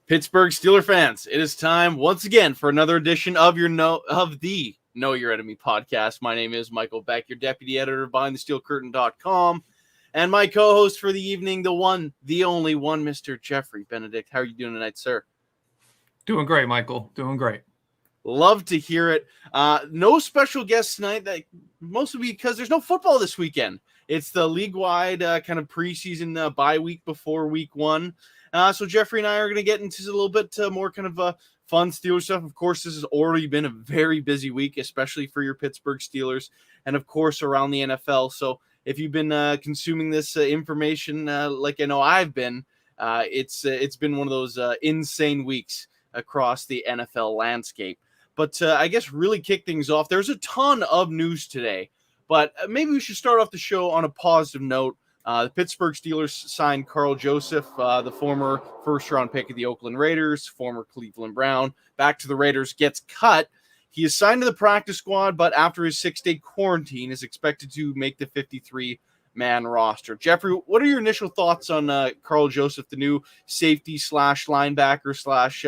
Pittsburgh Steelers fans, it is time once again for another edition of the Know Your Enemy podcast. My name is Michael Beck, your deputy editor of BehindTheSteelCurtain.com, and my co-host for the evening, the one, the only one, Mr. Geoffrey. Benedict, how are you doing tonight, sir? Doing great, Michael. Doing great. Love to hear it. No special guests tonight, mostly because there's no football this weekend. It's the league-wide kind of preseason bye week before week one. So Geoffrey and I are going to get into a little bit more kind of fun Steelers stuff. Of course, this has already been a very busy week, especially for your Pittsburgh Steelers, and of course around the NFL. So if you've been consuming this information like I know I've been, it's been one of those insane weeks across the NFL landscape. But I guess really kick things off, there's a ton of news today, but maybe we should start off the show on a positive note. The Pittsburgh Steelers signed Karl Joseph, the former first-round pick of the Oakland Raiders, former Cleveland Brown, back to the Raiders, gets cut. He is signed to the practice squad, but after his 6-day quarantine is expected to make the 53-man roster. Geoffrey, what are your initial thoughts on Karl Joseph, the new safety slash linebacker slash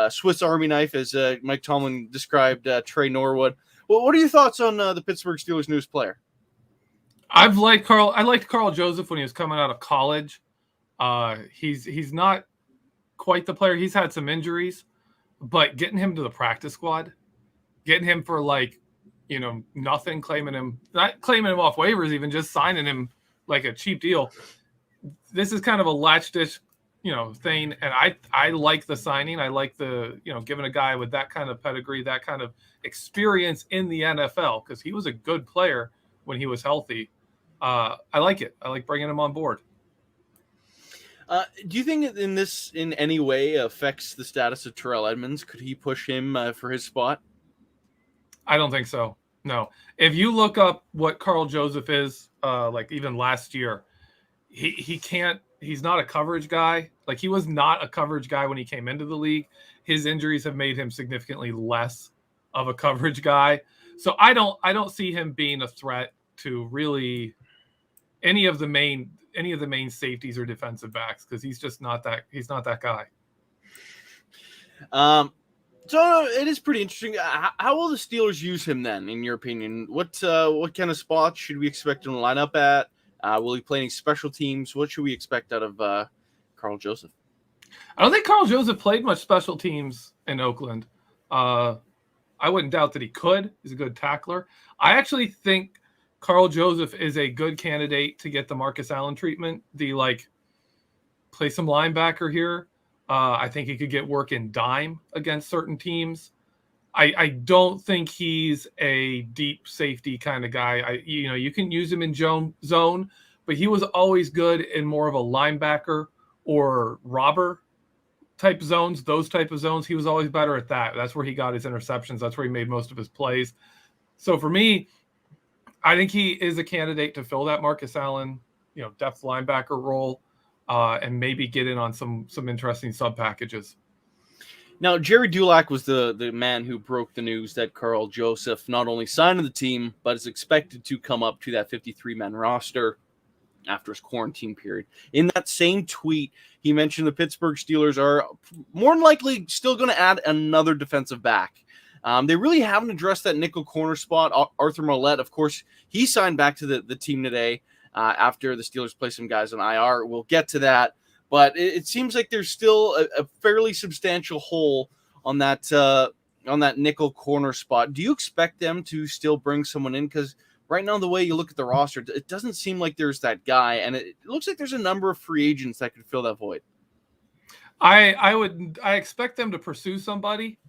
Swiss Army knife, as Mike Tomlin described Trey Norwood? Well, what are your thoughts on the Pittsburgh Steelers' newest player? I liked Karl Joseph when he was coming out of college. He's not quite the player. He's had some injuries, but getting him to the practice squad, getting him for nothing, not claiming him off waivers, even just signing him like a cheap deal. This is kind of a latch-ditch, thing. And I like the signing. I like the, giving a guy with that kind of pedigree, that kind of experience in the NFL, because he was a good player when he was healthy. I like it. I like bringing him on board. Do you think this in any way affects the status of Terrell Edmunds? Could he push him for his spot? I don't think so. No. If you look up what Karl Joseph is, even last year, he's not a coverage guy. Like, he was not a coverage guy when he came into the league. His injuries have made him significantly less of a coverage guy. So I don't see him being a threat to really any of the main safeties or defensive backs, because he's just not that guy. So it is pretty interesting. How will the Steelers use him then, in your opinion? What kind of spots should we expect him to line up at? Will he play any special teams? What should we expect out of Karl Joseph? I don't think Karl Joseph played much special teams in Oakland. I wouldn't doubt that he could. He's a good tackler. I actually think Karl Joseph is a good candidate to get the Marcus Allen treatment. Play some linebacker here. I think he could get work in dime against certain teams. I don't think he's a deep safety kind of guy. You can use him in zone, but he was always good in more of a linebacker or robber type zones, those type of zones. He was always better at that. That's where he got his interceptions. That's where he made most of his plays. So for me, I think he is a candidate to fill that Marcus Allen, depth linebacker role, and maybe get in on some interesting sub packages. Now, Jerry Dulac was the man who broke the news that Karl Joseph not only signed to the team, but is expected to come up to that 53-man roster after his quarantine period. In that same tweet, he mentioned the Pittsburgh Steelers are more than likely still going to add another defensive back. They really haven't addressed that nickel corner spot. Arthur Mollett, of course, he signed back to the team today after the Steelers play some guys on IR. We'll get to that. But it seems like there's still a fairly substantial hole on that nickel corner spot. Do you expect them to still bring someone in? Because right now, the way you look at the roster, it doesn't seem like there's that guy. And it looks like there's a number of free agents that could fill that void. I expect them to pursue somebody.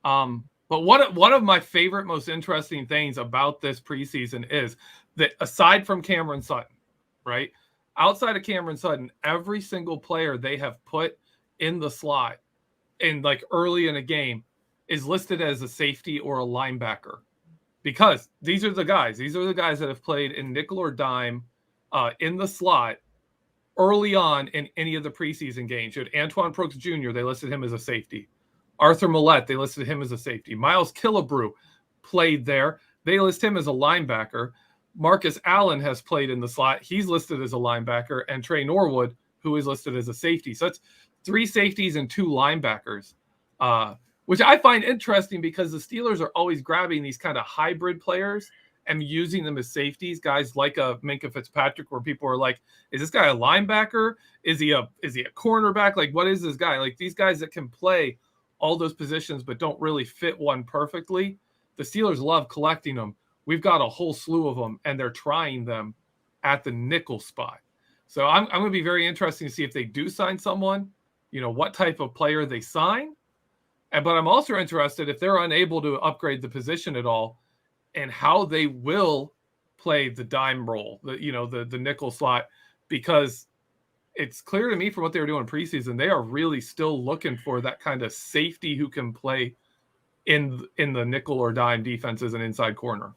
But one of my favorite, most interesting things about this preseason is that aside from Cameron Sutton, right? Outside of Cameron Sutton, every single player they have put in the slot in early in a game is listed as a safety or a linebacker, because these are the guys that have played in nickel or dime in the slot early on in any of the preseason games. You had Antoine Brooks Jr., they listed him as a safety. Arthur Mollett, they listed him as a safety. Miles Killebrew played there. They list him as a linebacker. Marcus Allen has played in the slot. He's listed as a linebacker. And Trey Norwood, who is listed as a safety. So 3 safeties and 2 linebackers, which I find interesting because the Steelers are always grabbing these kind of hybrid players and using them as safeties, guys like a Minkah Fitzpatrick, where people are like, is this guy a linebacker? Is he a cornerback? Like, what is this guy? Like, these guys that can play all those positions but don't really fit one perfectly. The Steelers love collecting them. We've got a whole slew of them, and they're trying them at the nickel spot. So I'm going to be very interested to see if they do sign someone, what type of player they sign. But I'm also interested if they're unable to upgrade the position at all, and how they will play the dime role, the nickel slot, because it's clear to me from what they were doing preseason, they are really still looking for that kind of safety who can play in the nickel or dime defense as an inside corner.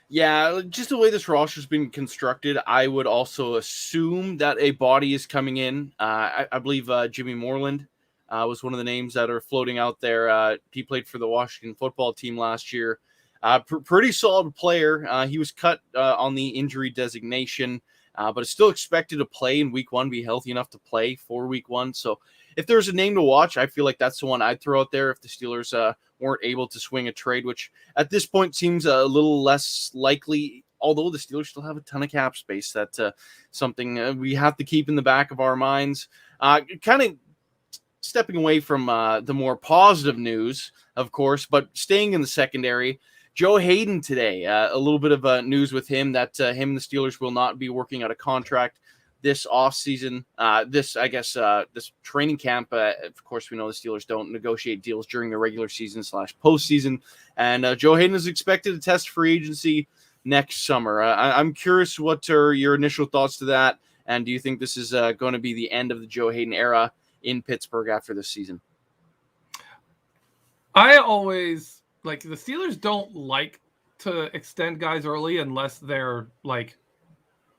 Yeah, just the way this roster's been constructed, I would also assume that a body is coming in. I believe Jimmy Moreland was one of the names that are floating out there. He played for the Washington football team last year. Pretty solid player. He was cut on the injury designation, but is still expected to play in week 1, be healthy enough to play for week 1. So if there's a name to watch, I feel like that's the one I'd throw out there if the Steelers weren't able to swing a trade, which at this point seems a little less likely, although the Steelers still have a ton of cap space. That's something we have to keep in the back of our minds. Kind of stepping away from the more positive news, of course, but staying in the secondary, Joe Haden today, a little bit of news with him that him and the Steelers will not be working out a contract this offseason. This training camp. Of course, we know the Steelers don't negotiate deals during the regular season / postseason. And Joe Haden is expected to test free agency next summer. I'm curious, what are your initial thoughts to that? And do you think this is going to be the end of the Joe Haden era in Pittsburgh after this season? I always... the Steelers don't like to extend guys early unless they're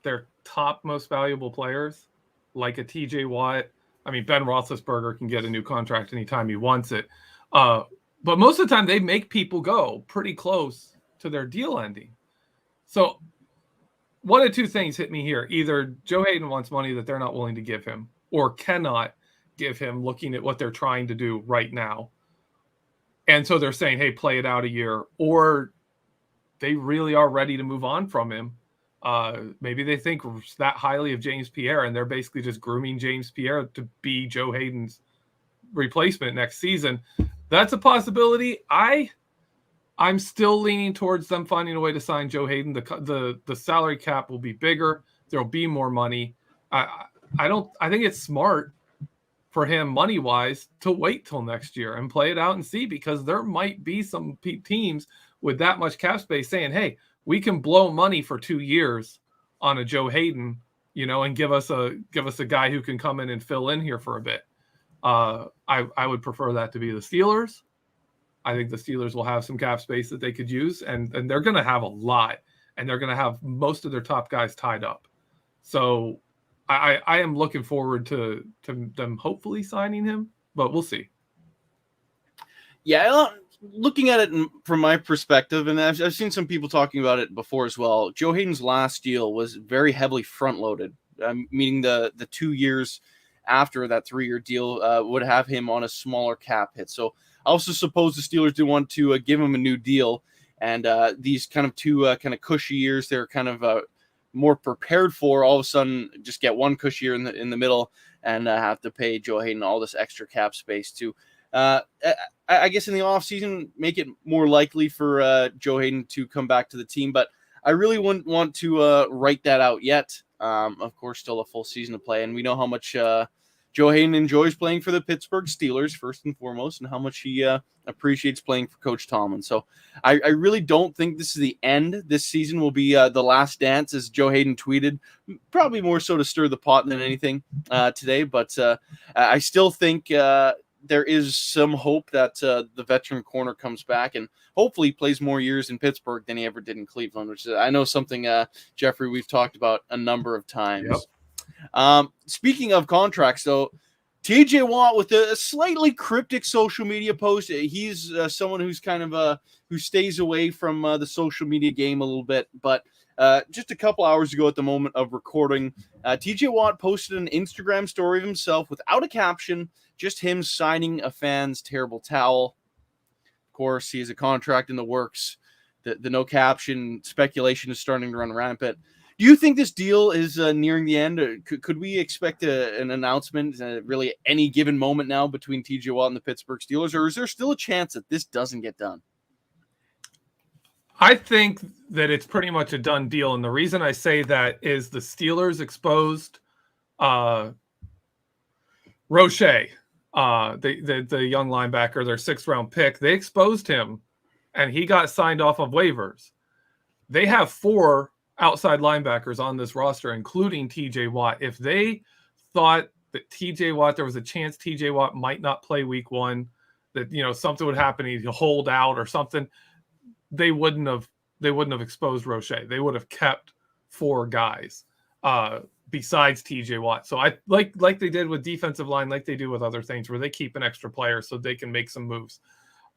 their top most valuable players, like a TJ Watt. I mean, Ben Roethlisberger can get a new contract anytime he wants it. But most of the time they make people go pretty close to their deal ending. So one of two things hit me here. Either Joe Haden wants money that they're not willing to give him or cannot give him, looking at what they're trying to do right now. And so they're saying, hey, play it out a year, or they really are ready to move on from him. Maybe they think that highly of James Pierre, and they're basically just grooming James Pierre to be Joe Haden's replacement next season. That's a possibility. I'm still leaning towards them finding a way to sign Joe Haden. The salary cap will be bigger. There'll be more money. I think it's smart for him money-wise to wait till next year and play it out and see, because there might be some teams with that much cap space saying, hey, we can blow money for 2 years on a Joe Haden, and give us a guy who can come in and fill in here for a bit. I would prefer that to be the Steelers. I think the Steelers will have some cap space that they could use, and they're going to have a lot, and they're going to have most of their top guys tied up. So I am looking forward to them hopefully signing him, but we'll see. Yeah, looking at it from my perspective, and I've seen some people talking about it before as well, Joe Haden's last deal was very heavily front-loaded, meaning the 2 years after that 3-year deal would have him on a smaller cap hit. So I also suppose the Steelers do want to give him a new deal, and these kind of two kind of cushy years, they're kind of more prepared for, all of a sudden just get one cushy year in the middle and have to pay Joe Haden all this extra cap space to, I guess in the offseason, make it more likely for Joe Haden to come back to the team. But I really wouldn't want to write that out yet. Of course, still a full season to play, and we know how much Joe Haden enjoys playing for the Pittsburgh Steelers, first and foremost, and how much he appreciates playing for Coach Tomlin. So I really don't think this is the end. This season will be the last dance, as Joe Haden tweeted, probably more so to stir the pot than anything today. But I still think there is some hope that the veteran corner comes back and hopefully plays more years in Pittsburgh than he ever did in Cleveland, which is, I know, something, Geoffrey, we've talked about a number of times. Yep. Speaking of contracts, though, TJ Watt with a slightly cryptic social media post. He's someone who's kind of who stays away from the social media game a little bit, but just a couple hours ago at the moment of recording, TJ Watt posted an Instagram story of himself without a caption, just him signing a fan's terrible towel. Of course, he has a contract in the works. The no caption speculation is starting to run rampant. Do you think this deal is nearing the end? Or could we expect an announcement really any given moment now between TJ Watt and the Pittsburgh Steelers, or is there still a chance that this doesn't get done? I think that it's pretty much a done deal. And the reason I say that is the Steelers exposed Roche, the young linebacker, their 6th-round pick. They exposed him, and he got signed off of waivers. They have 4 outside linebackers on this roster, including TJ Watt. If they thought that TJ Watt, there was a chance TJ Watt might not play week 1, that, you know, something would happen, he'd hold out or something, they wouldn't have exposed Roche. They would have kept 4 guys besides TJ Watt. So I like they did with defensive line, like they do with other things, where they keep an extra player so they can make some moves.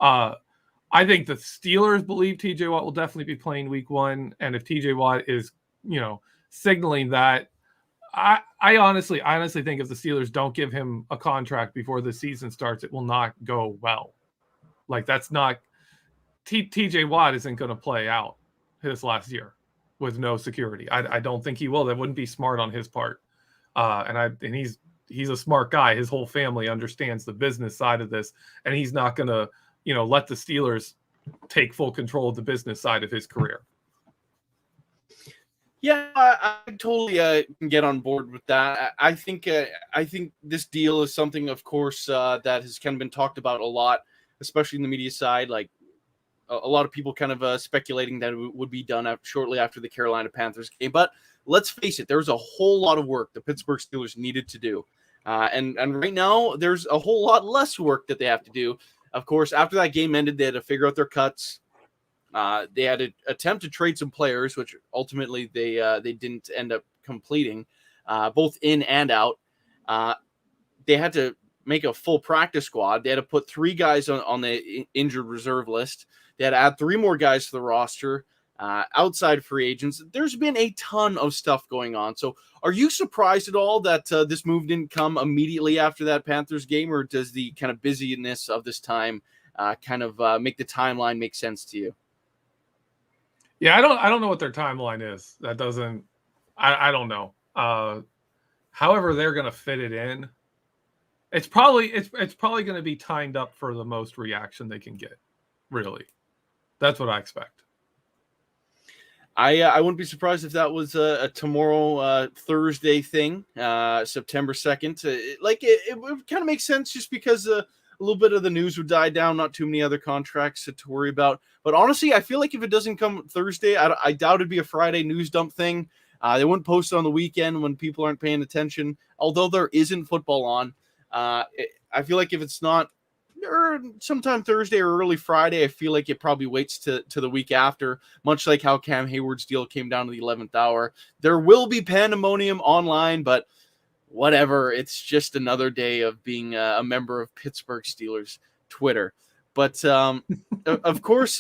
I think the Steelers believe TJ Watt will definitely be playing week 1. And if TJ Watt is, you know, signaling that, I honestly think if the Steelers don't give him a contract before the season starts, it will not go well. Like, that's not TJ Watt isn't going to play out his last year with no security. I don't think he will. That wouldn't be smart on his part. And he's a smart guy. His whole family understands the business side of this, and he's not going to, you know, let the Steelers take full control of the business side of his career. Yeah, I totally can get on board with that. I think this deal is something, of course, that has kind of been talked about a lot, especially in the media side. Like, a lot of people kind of speculating that it would be done shortly after the Carolina Panthers game. But let's face it, there was a whole lot of work the Pittsburgh Steelers needed to do. And right now, there's a whole lot less work that they have to do. Of course, after that game ended, they had to figure out their cuts. They had to attempt to trade some players, which ultimately they didn't end up completing, both in and out. They had to make a full practice squad. They had to put 3 guys on the injured reserve list. They had to add 3 more guys to the roster, outside free agents. There's been a ton of stuff going on. So are you surprised at all that this move didn't come immediately after that Panthers game, or does the kind of busyness of this time kind of make the timeline make sense to you? Yeah, I don't know what their timeline is. That doesn't I don't know. However they're going to fit it in. It's probably going to be timed up for the most reaction they can get. Really. That's what I expect. I wouldn't be surprised if that was a tomorrow Thursday thing, September 2nd. It would kind of make sense just because a little bit of the news would die down, not too many other contracts to worry about. But honestly, I feel like if it doesn't come Thursday, I doubt it'd be a Friday news dump thing. They wouldn't post it on the weekend when people aren't paying attention, although there isn't football on. I feel like if it's not sometime Thursday or early Friday, I feel like it probably waits to the week after, much like how Cam Hayward's deal came down to the 11th hour. There will be pandemonium online, but whatever. It's just another day of being a member of Pittsburgh Steelers Twitter. But of course,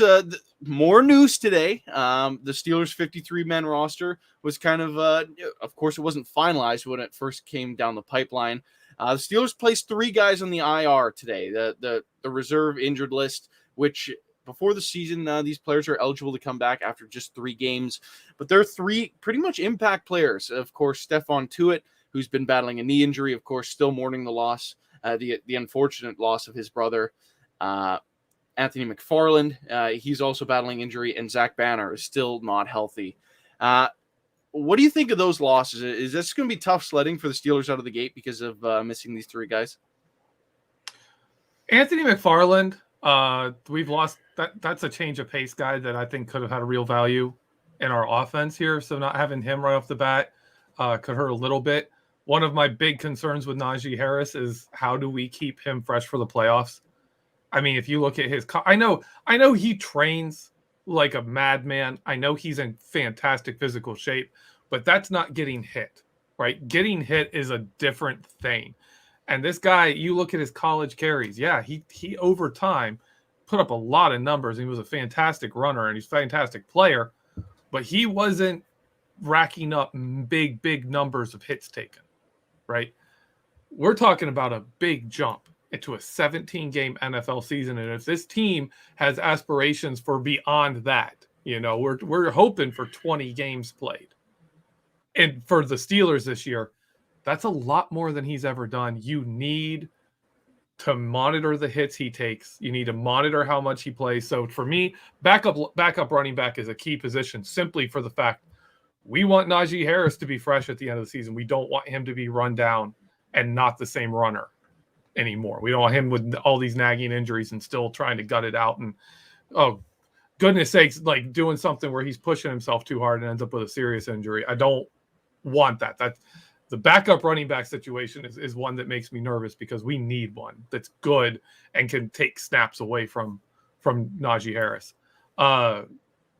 more news today. The Steelers' 53-man roster was kind of course, it wasn't finalized when it first came down the pipeline. The Steelers placed 3 guys on the IR today, the reserve injured list, which before the season, these players are eligible to come back after just 3 games. But they're 3 pretty much impact players. Of course, Stephon Tuitt, who's been battling a knee injury, of course, still mourning the loss, the unfortunate loss of his brother. Anthony McFarland, he's also battling injury, and Zach Banner is still not healthy. What do you think of those losses? Is this going to be tough sledding for the Steelers out of the gate because of missing these 3 guys? Anthony McFarland, we've lost. That's a change of pace guy that I think could have had a real value in our offense here. So not having him right off the bat could hurt a little bit. One of my big concerns with Najee Harris is how do we keep him fresh for the playoffs? I mean, if you look at his, I know he trains like a madman. I know he's in fantastic physical shape, but that's not getting hit, right? Getting hit is a different thing. And this guy, you look at his college carries. Yeah, he over time put up a lot of numbers. He was a fantastic runner and he's a fantastic player, but he wasn't racking up big numbers of hits taken, right? We're talking about a big jump into a 17-game NFL season. And if this team has aspirations for beyond that, we're hoping for 20 games played. And for the Steelers this year, that's a lot more than he's ever done. You need to monitor the hits he takes. You need to monitor how much he plays. So for me, backup running back is a key position simply for the fact we want Najee Harris to be fresh at the end of the season. We don't want him to be run down and not the same runner anymore. We don't want him with all these nagging injuries and still trying to gut it out. And, oh, goodness sakes, like doing something where he's pushing himself too hard and ends up with a serious injury. I don't want that. That's the backup running back situation is one that makes me nervous because we need one that's good and can take snaps away from Najee Harris.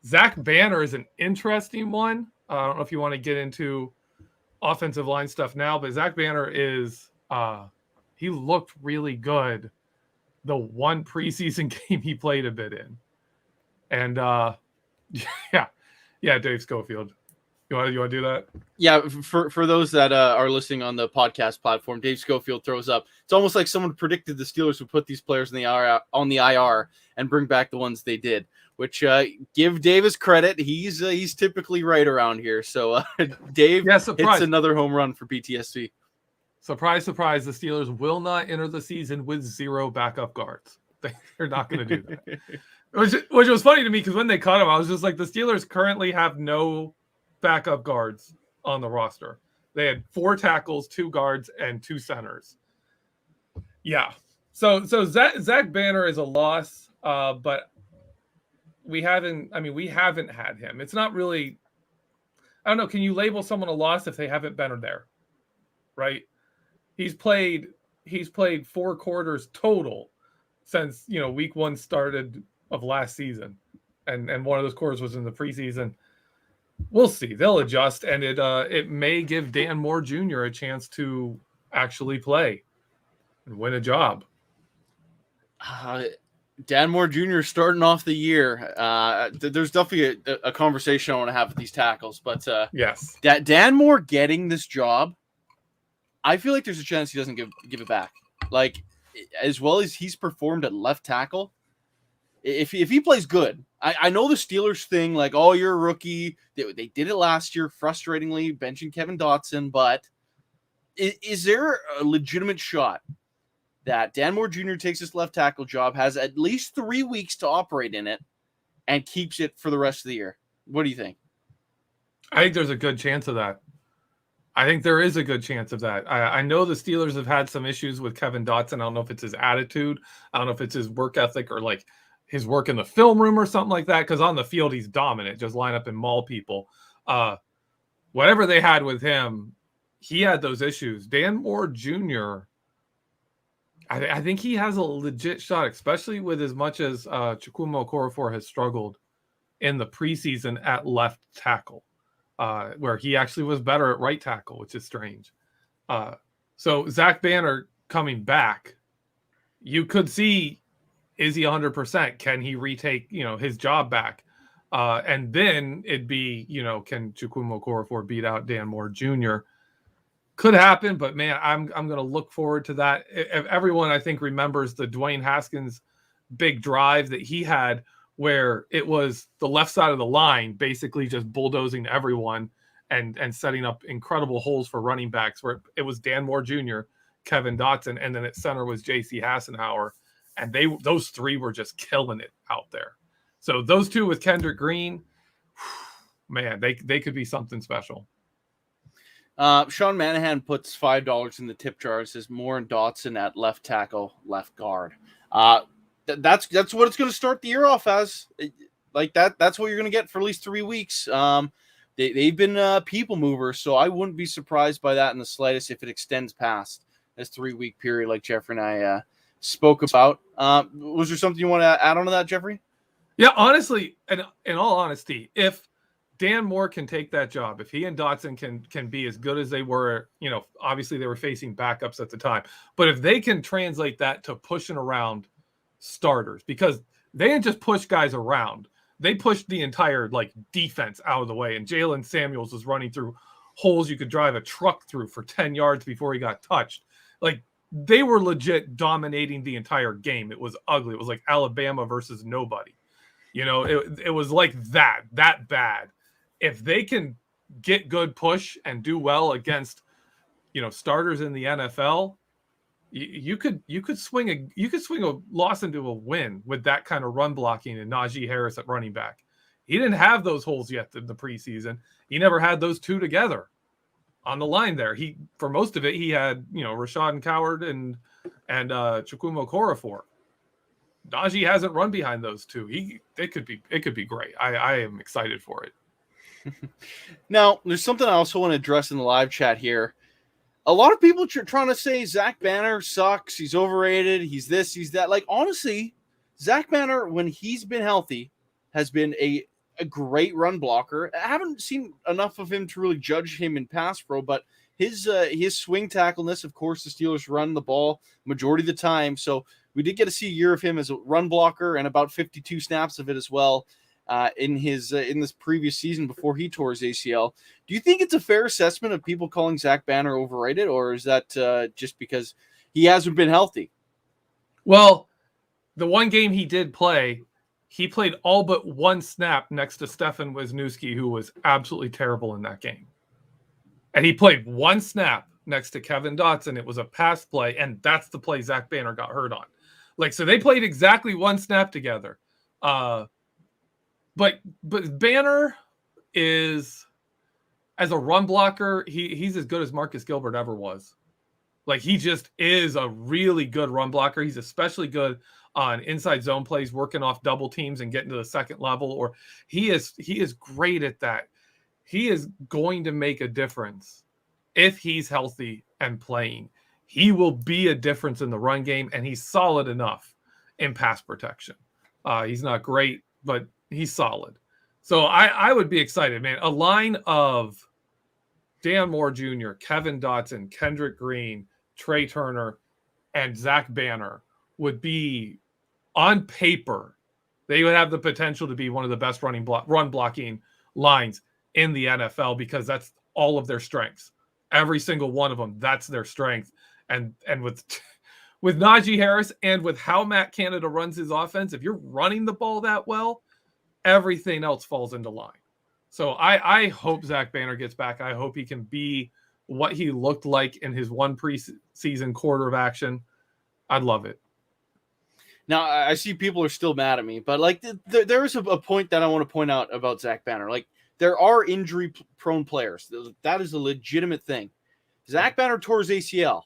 Zach Banner is an interesting one. I don't know if you want to get into offensive line stuff now, but Zach Banner is he looked really good the one preseason game he played a bit in. And yeah, Dave Schofield. You want to do that? Yeah, for those that are listening on the podcast platform, Dave Schofield throws up. It's almost like someone predicted the Steelers would put these players on the IR and bring back the ones they did. Which give Davis credit, he's typically right around here. So Dave hits another home run for BTSC. Surprise, surprise! The Steelers will not enter the season with 0 backup guards. They're not going to do that. Which was funny to me because when they cut him, I was just like, the Steelers currently have no backup guards on the roster. They had 4 tackles, 2 guards, and 2 centers. Yeah. So Zach Banner is a loss, but we haven't had him. It's not really, I don't know. Can you label someone a loss if they haven't been there? Right. He's played 4 quarters total since, week 1 started of last season. And one of those quarters was in the preseason. We'll see. They'll adjust, and it may give Dan Moore Jr. a chance to actually play and win a job. Dan Moore Jr. starting off the year. There's definitely a conversation I want to have with these tackles, but yes, Dan Moore getting this job, I feel like there's a chance he doesn't give it back. Like, as well as he's performed at left tackle, if he plays good, I know the Steelers thing, like, oh, you're a rookie. They did it last year, frustratingly, benching Kevin Dotson. But is there a legitimate shot that Dan Moore Jr. takes this left tackle job, has at least 3 weeks to operate in it, and keeps it for the rest of the year? What do you think? I think there's a good chance of that. I think there is a good chance of that. I know the Steelers have had some issues with Kevin Dotson. I don't know if it's his attitude. I don't know if it's his work ethic or like his work in the film room or something like that. Because on the field, he's dominant. Just line up and maul people. Whatever they had with him, he had those issues. Dan Moore Jr., I think he has a legit shot, especially with as much as Chukwuma Okorafor has struggled in the preseason at left tackle, where he actually was better at right tackle, which is strange. So Zach Banner coming back, you could see, is he 100%? Can he retake, his job back? And then it'd be, can Chukwuma Okorafor beat out Dan Moore Jr.? Could happen, but man, I'm going to look forward to that. If everyone, I think, remembers the Dwayne Haskins big drive that he had, where it was the left side of the line basically just bulldozing everyone and setting up incredible holes for running backs, where it was Dan Moore Jr., Kevin Dotson, and then at center was J.C. Hassenauer, and those 3 were just killing it out there. So those 2 with Kendrick Green, man, they could be something special. Sean Manahan puts $5 in the tip jar and says Moore and Dotson at left tackle, left guard. That's what it's going to start the year off as. Like that. That's what you're going to get for at least 3 weeks. They've been people movers, so I wouldn't be surprised by that in the slightest if it extends past this 3-week period, like Geoffrey and I spoke about. Was there something you want to add on to that, Geoffrey? Yeah, honestly, and in all honesty, if Dan Moore can take that job, if he and Dotson can be as good as they were, obviously they were facing backups at the time, but if they can translate that to pushing around starters, because they didn't just push guys around, they pushed the entire defense out of the way, and Jalen Samuels was running through holes you could drive a truck through for 10 yards before he got touched. They were legit dominating the entire game. It was ugly. It was like Alabama versus nobody. It was like that bad. If they can get good push and do well against, starters in the NFL, you could swing a loss into a win with that kind of run blocking and Najee Harris at running back. He didn't have those holes yet in the preseason. He never had those two together on the line there. For most of it, he had, Rashad Coward and Chukwuma Okorafor. Najee hasn't run behind those two. It could be great. I am excited for it. Now, there's something I also want to address in the live chat here. A lot of people are trying to say Zach Banner sucks. He's overrated. He's this, he's that. Honestly, Zach Banner, when he's been healthy, has been a great run blocker. I haven't seen enough of him to really judge him in pass pro, but his swing tackleness, of course, the Steelers run the ball majority of the time. So we did get to see a year of him as a run blocker and about 52 snaps of it as well in this previous season before he tore his ACL. Do you think it's a fair assessment of people calling Zach Banner overrated, or is that just because he hasn't been healthy? Well, the one game he did play, he played all but one snap next to Stefan Wisniewski, who was absolutely terrible in that game. And he played one snap next to Kevin Dotson. It was a pass play, and that's the play Zach Banner got hurt on. So they played exactly one snap together. But Banner is, as a run blocker, he's as good as Marcus Gilbert ever was. He just is a really good run blocker. He's especially good on inside zone plays, working off double teams and getting to the second level. Or he is great at that. He is going to make a difference if he's healthy and playing. He will be a difference in the run game, and he's solid enough in pass protection. He's not great, but he's solid. So I would be excited, man. A line of Dan Moore Jr., Kevin Dotson, Kendrick Green, Trey Turner, and Zach Banner would be, on paper, they would have the potential to be one of the best run blocking lines in the NFL, because that's all of their strengths. Every single one of them, that's their strength. And with Najee Harris and with how Matt Canada runs his offense, if you're running the ball that well, everything else falls into line. So I hope Zach Banner gets back. I hope he can be what he looked like in his one preseason quarter of action. I'd love it. Now, I see people are still mad at me, but there is a point that I want to point out about Zach Banner. There are injury-prone players. That is a legitimate thing. Zach Banner tore his ACL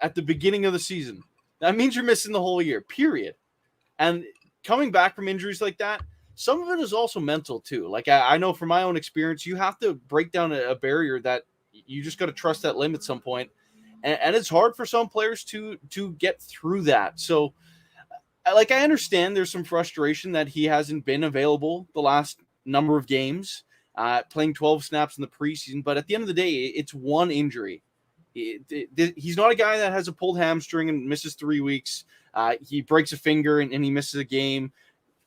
at the beginning of the season. That means you're missing the whole year, period. And coming back from injuries like that, some of it is also mental too. I know from my own experience, you have to break down a barrier that you just got to trust that limb at some point. And it's hard for some players to get through that. So, I understand there's some frustration that he hasn't been available the last number of games, playing 12 snaps in the preseason. But at the end of the day, it's one injury. He's not a guy that has a pulled hamstring and misses 3 weeks. He breaks a finger and he misses a game,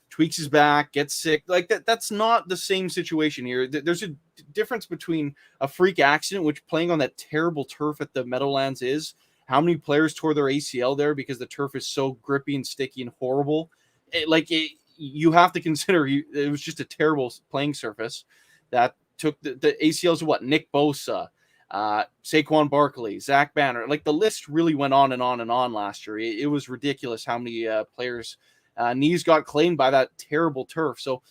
tweaks his back, gets sick. That's not the same situation here. There's a difference between a freak accident, which playing on that terrible turf at the Meadowlands is. How many players tore their ACL there because the turf is so grippy and sticky and horrible? You have to consider it was just a terrible playing surface that took the ACLs of what? Nick Bosa, Saquon Barkley, Zach Banner. The list really went on and on and on last year. It was ridiculous how many players' knees got claimed by that terrible turf. So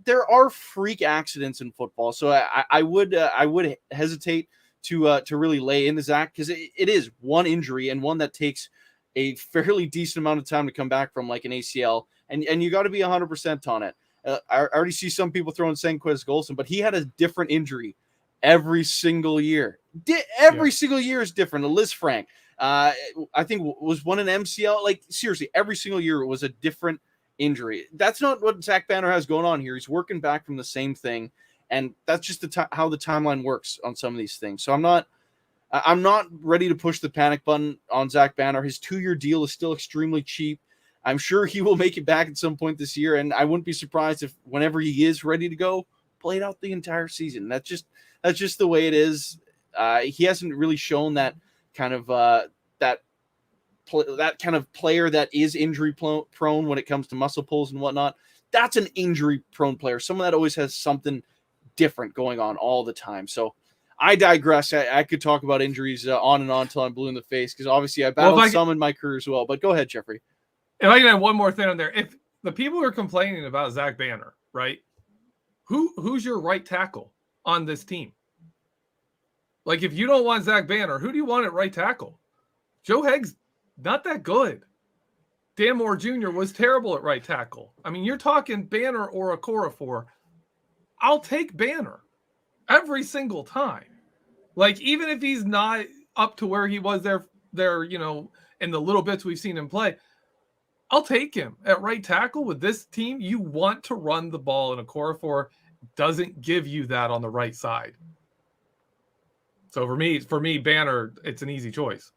there are freak accidents in football. So I would hesitate to really lay into Zach, because it is one injury and one that takes a fairly decent amount of time to come back from, like an ACL, and you got to be 100% on it. I already see some people throwing Senquez Golson, but he had a different injury every single year. Every single year is different. Liz Frank, I think, was one an MCL. Seriously, every single year it was a different injury. That's not what Zach Banner has going on here. He's working back from the same thing. And that's just how the timeline works on some of these things. So I'm not ready to push the panic button on Zach Banner. His 2-year deal is still extremely cheap. I'm sure he will make it back at some point this year, and I wouldn't be surprised if whenever he is ready to go, played out the entire season. That's just the way it is. He hasn't really shown that kind of that kind of player that is injury prone when it comes to muscle pulls and whatnot. That's an injury prone player, someone that always has something different going on all the time. So I digress. I could talk about injuries on and on until I'm blue in the face, because obviously I battled some in my career as well. But go ahead, Geoffrey. If I can add one more thing on there, if the people are complaining about Zach Banner, right? Who's your right tackle on this team? Like, if you don't want Zach Banner, who do you want at right tackle? Joe Hagg's not that good. Dan Moore Jr. was terrible at right tackle. I mean, you're talking Banner or Okorafor. I'll take Banner every single time. Like, even if he's not up to where he was there, in the little bits we've seen him play, I'll take him at right tackle. With this team, you want to run the ball, and Okorafor doesn't give you that on the right side. So for me, Banner, it's an easy choice.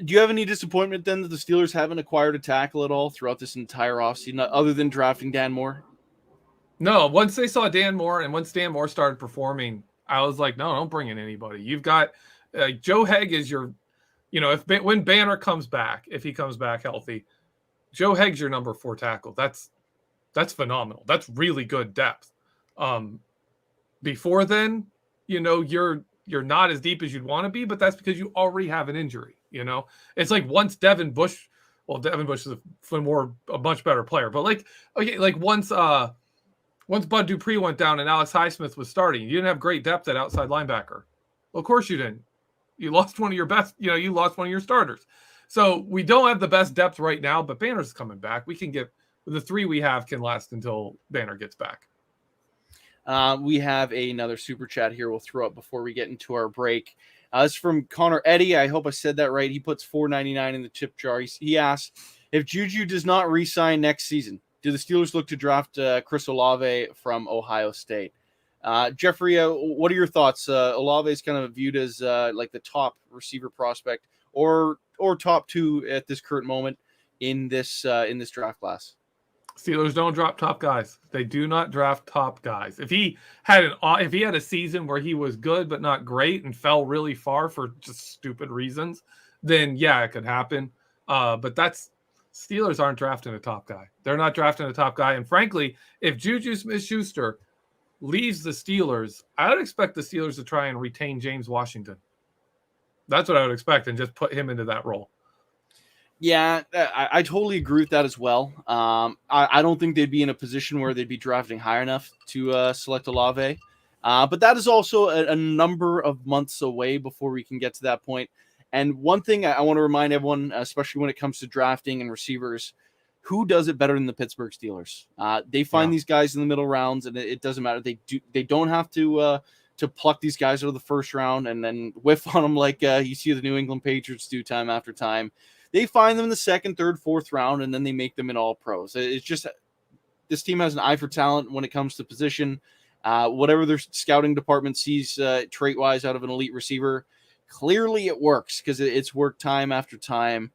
Do you have any disappointment then that the Steelers haven't acquired a tackle at all throughout this entire offseason, other than drafting Dan Moore? No, once they saw Dan Moore and once Dan Moore started performing, I was like, no, don't bring in anybody. You've got Joe Haeg is your, when Banner comes back, if he comes back healthy, Joe Haeg's your number 4 tackle. That's phenomenal. That's really good depth. Before then, you're not as deep as you'd want to be, but that's because you already have an injury. It's like once Devin Bush is a much better player, but once Bud Dupree went down and Alex Highsmith was starting, you didn't have great depth at outside linebacker. Well, of course you didn't. You lost one of your best, you lost one of your starters. So we don't have the best depth right now, but Banner's coming back. We can get the 3 we have can last until Banner gets back. We have another super chat here we'll throw up before we get into our break. It's from Connor Eddy. I hope I said that right. He puts $4.99 in the tip jar. He asks, if Juju does not re-sign next season, do the Steelers look to draft Chris Olave from Ohio State? Geoffrey, what are your thoughts? Olave is kind of viewed as like the top receiver prospect or top 2 at this current moment in this draft class. Steelers don't drop top guys. They do not draft top guys. If he had a season where he was good but not great and fell really far for just stupid reasons, then yeah, it could happen. But Steelers aren't drafting a top guy. They're not drafting a top guy. And frankly, if Juju Smith-Schuster leaves the Steelers, I would expect the Steelers to try and retain James Washington. That's what I would expect, and just put him into that role. Yeah, I totally agree with that as well. I don't think they'd be in a position where they'd be drafting high enough to select Olave. But that is also a number of months away before we can get to that point. And one thing I want to remind everyone, especially when it comes to drafting and receivers, who does it better than the Pittsburgh Steelers? They find these guys in the middle rounds, and it doesn't matter. They don't have to pluck these guys out of the first round and then whiff on them like you see the New England Patriots do time after time. They find them in the 2nd, 3rd, 4th round, and then they make them in all pros. It's just this team has an eye for talent when it comes to position. Whatever their scouting department sees trait-wise out of an elite receiver, clearly it works because it's worked time after time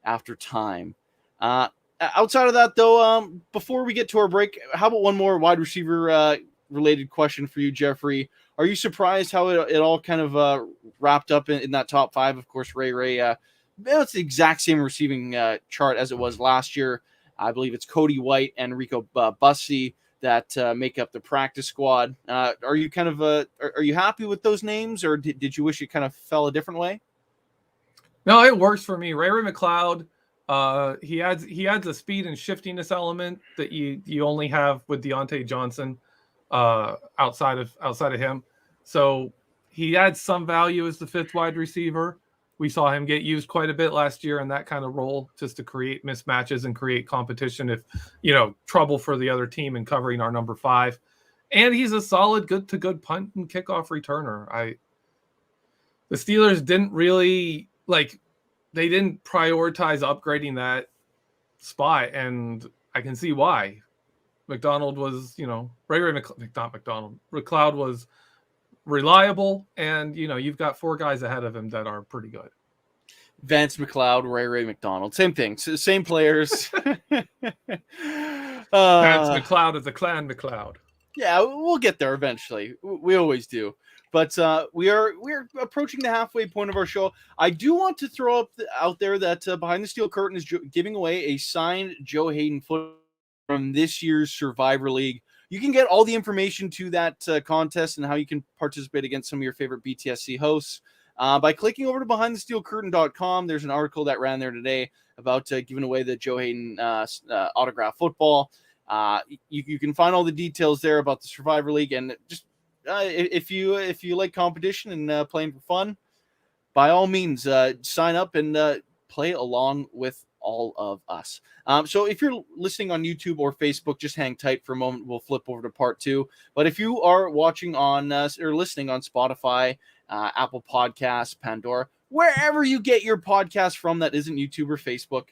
after time. Outside of that, though, before we get to our break, how about one more wide receiver related question for you, Geoffrey? Are you surprised how it all kind of wrapped up in that top 5? Of course, Ray. It's the exact same receiving chart as it was last year. I believe it's Cody White and Rico Bussey that make up the practice squad. Are you kind of are you happy with those names, or did you wish it kind of fell a different way? No, it works for me. Ray McLeod, he adds a speed and shiftiness element that you only have with Deontay Johnson outside of him. So he adds some value as the 5th wide receiver. We saw him get used quite a bit last year in that kind of role, just to create mismatches and create competition if, trouble for the other team and covering our number 5. And he's a solid good to good punt and kickoff returner. The Steelers didn't really they didn't prioritize upgrading that spot, and I can see why. McDonald was, McLeod was reliable, and you've got 4 guys ahead of him that are pretty good. Vance McLeod, Ray McDonald, same thing, same players. Vance McLeod is the Clan McLeod. Yeah, we'll get there eventually. We always do. But we're approaching the halfway point of our show. I do want to throw up out there that Behind the Steel Curtain is giving away a signed Joe Haden foot from this year's Survivor League. You can get all the information to that contest and how you can participate against some of your favorite BTSC hosts by clicking over to behindthesteelcurtain.com. There's an article that ran there today about giving away the Joe Haden autograph football. You can find all the details there about the Survivor League, and just if you like competition and playing for fun, by all means sign up and play along with all of us. So if you're listening on YouTube or Facebook, just hang tight for a moment. We'll flip over to part 2. But if you are watching on or listening on Spotify, Apple Podcasts, Pandora, wherever you get your podcast from that isn't YouTube or Facebook,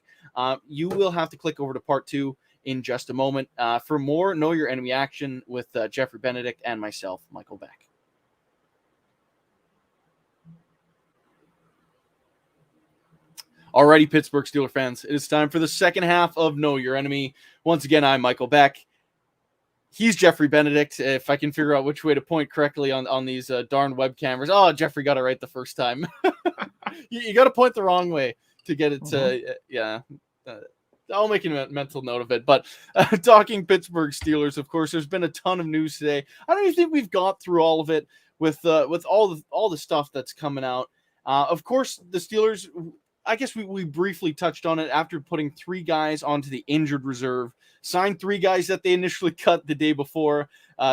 you will have to click over to part 2 in just a moment for more Know Your Enemy action with Geoffrey, Benedict, and myself, Michael Beck. Alrighty, Pittsburgh Steelers fans, it is time for the second half of Know Your Enemy. Once again, I'm Michael Beck. He's Geoffrey Benedict, if I can figure out which way to point correctly on these darn web cameras. Oh, Geoffrey got it right the first time. you got to point the wrong way to get it to, I'll make a mental note of it. But talking Pittsburgh Steelers, of course, there's been a ton of news today. I don't even think we've got through all of it with all the stuff that's coming out. Of course, the Steelers, I guess we briefly touched on it after putting 3 guys onto the injured reserve, signed 3 guys that they initially cut the day before,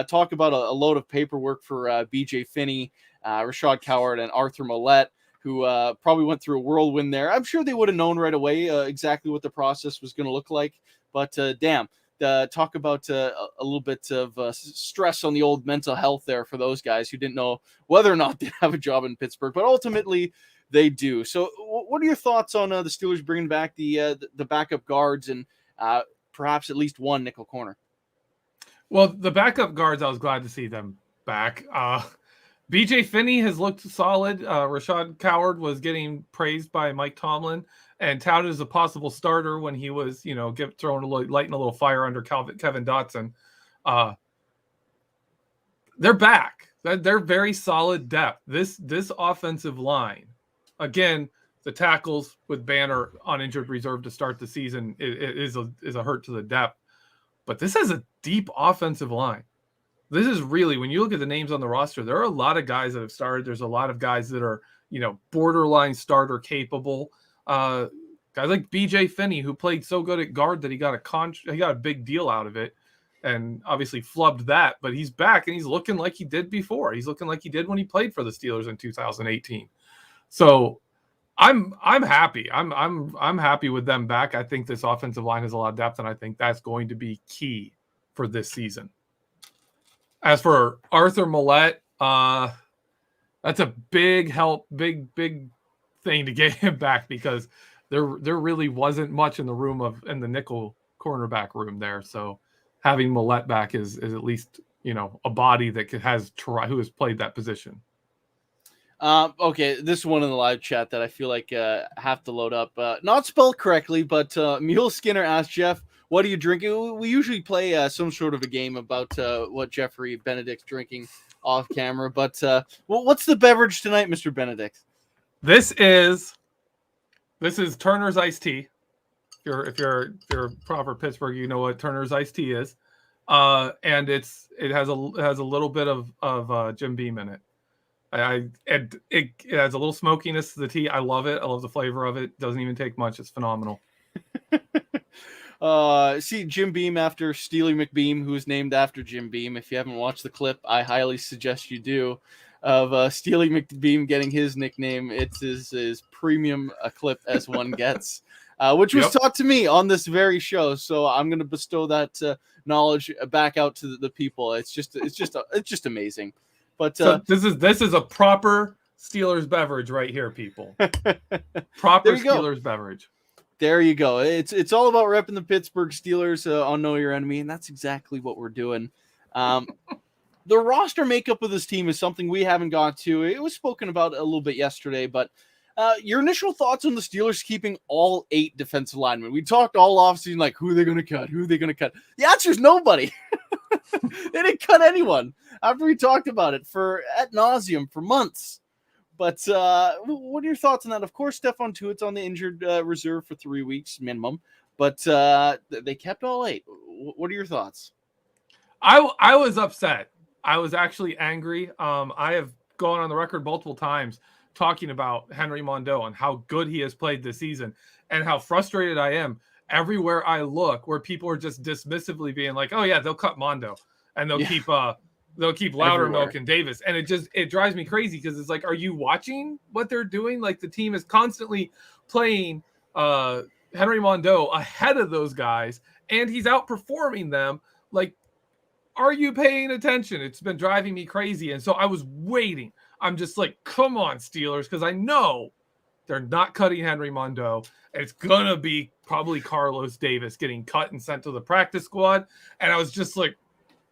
talk about a load of paperwork for BJ Finney, Rashad Coward, and Arthur Millette, who probably went through a whirlwind there. I'm sure they would have known right away exactly what the process was going to look like. But talk about a little bit of stress on the old mental health there for those guys who didn't know whether or not they'd have a job in Pittsburgh. But ultimately, they do. So what are your thoughts on the Steelers bringing back the backup guards and perhaps at least one nickel corner? Well, the backup guards, I was glad to see them back. BJ Finney has looked solid. Rashad Coward was getting praised by Mike Tomlin and touted as a possible starter when he was, lighting a little fire under Kevin Dotson. They're back. They're very solid depth. This offensive line, again, the tackles with Banner on injured reserve to start the season is a hurt to the depth. But this is a deep offensive line. This is really, when you look at the names on the roster, there are a lot of guys that have started. There's a lot of guys that are, borderline starter capable. Guys like BJ Finney, who played so good at guard that he got a big deal out of it, and obviously flubbed that. But he's back and he's looking like he did before. He's looking like he did when he played for the Steelers in 2018. So I'm happy. I'm happy with them back. I think this offensive line has a lot of depth, and I think that's going to be key for this season. As for Arthur Millette, that's a big help, big thing to get him back, because there really wasn't much in the nickel cornerback room there. So having Millette back is at least a body that who has played that position. Okay, this one in the live chat that I feel like have to load up. Not spelled correctly, but Mule Skinner asked Jeff, "What are you drinking?" We usually play some sort of a game about what Geoffrey Benedict's drinking off camera. But what's the beverage tonight, Mr. Benedict? This is Turner's iced tea. If you're proper Pittsburgh, you know what Turner's iced tea is, and it has a little bit of Jim Beam in it. It has a little smokiness to the tea. I love it. I love the flavor of it. Doesn't even take much. It's phenomenal. See Jim Beam after Steely McBeam, who is named after Jim Beam. If you haven't watched the clip, I highly suggest you do, of Steely McBeam getting his nickname. It's his premium a clip as one gets, which was taught to me on this very show. So I'm going to bestow that knowledge back out to the people. It's just amazing. But so this is a proper Steelers beverage right here, people. Proper Steelers beverage. There you go. It's all about repping the Pittsburgh Steelers on Know Your Enemy, and that's exactly what we're doing. The roster makeup of this team is something we haven't got to. It was spoken about a little bit yesterday, but Your initial thoughts on the Steelers keeping all 8 defensive linemen? We talked all offseason, like, who are they going to cut? Who are they going to cut? The answer is nobody. They didn't cut anyone after we talked about it ad nauseum for months. But what are your thoughts on that? Of course, Stephon Tuitt's on the injured reserve for 3 weeks minimum, but they kept all 8. What are your thoughts? I was upset. I was actually angry. I have gone on the record multiple times talking about Henry Mondeau and how good he has played this season and how frustrated I am everywhere I look where people are just dismissively being like, oh yeah, they'll cut Mondeau and they'll keep Loudermilk and Davis. And it drives me crazy because it's like, are you watching what they're doing? Like the team is constantly playing Henry Mondeau ahead of those guys and he's outperforming them. Like, are you paying attention? It's been driving me crazy. And so I was waiting. I'm just like, come on, Steelers, because I know they're not cutting Henry Mondeau. It's going to be probably Carlos Davis getting cut and sent to the practice squad. And I was just like,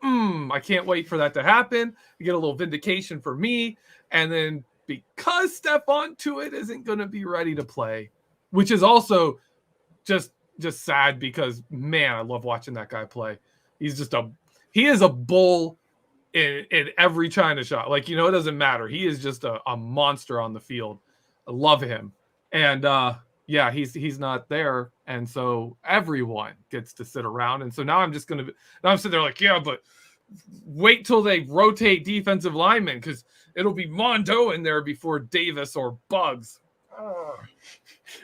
I can't wait for that to happen. You get a little vindication for me. And then because Stephon Tuitt isn't going to be ready to play, which is also just sad because, man, I love watching that guy play. He is a bull in every China shot. Like, it doesn't matter. He is just a monster on the field. I love him. And he's not there. And so everyone gets to sit around. And so now I'm sitting there like, yeah, but wait till they rotate defensive linemen because it'll be Mondeau in there before Davis or Bugs.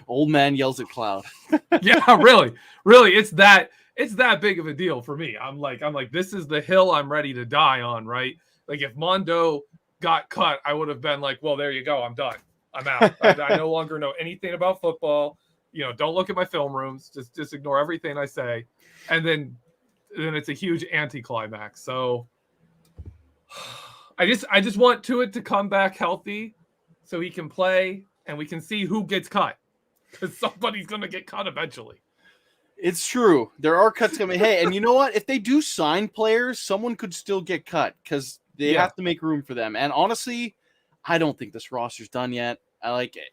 Old man yells at cloud. Yeah, really. It's that big of a deal for me. I'm like, this is the hill I'm ready to die on, right? Like if Mondeau got cut, I would have been like, well, there you go. I'm done. I'm out. I no longer know anything about football. Don't look at my film rooms. Just ignore everything I say. And then it's a huge anticlimax. So I just want Tuitt to come back healthy so he can play and we can see who gets cut because somebody's going to get cut eventually. It's true. There are cuts coming. Hey, and you know what? If they do sign players, someone could still get cut because they have to make room for them. And honestly, I don't think this roster's done yet. I like it.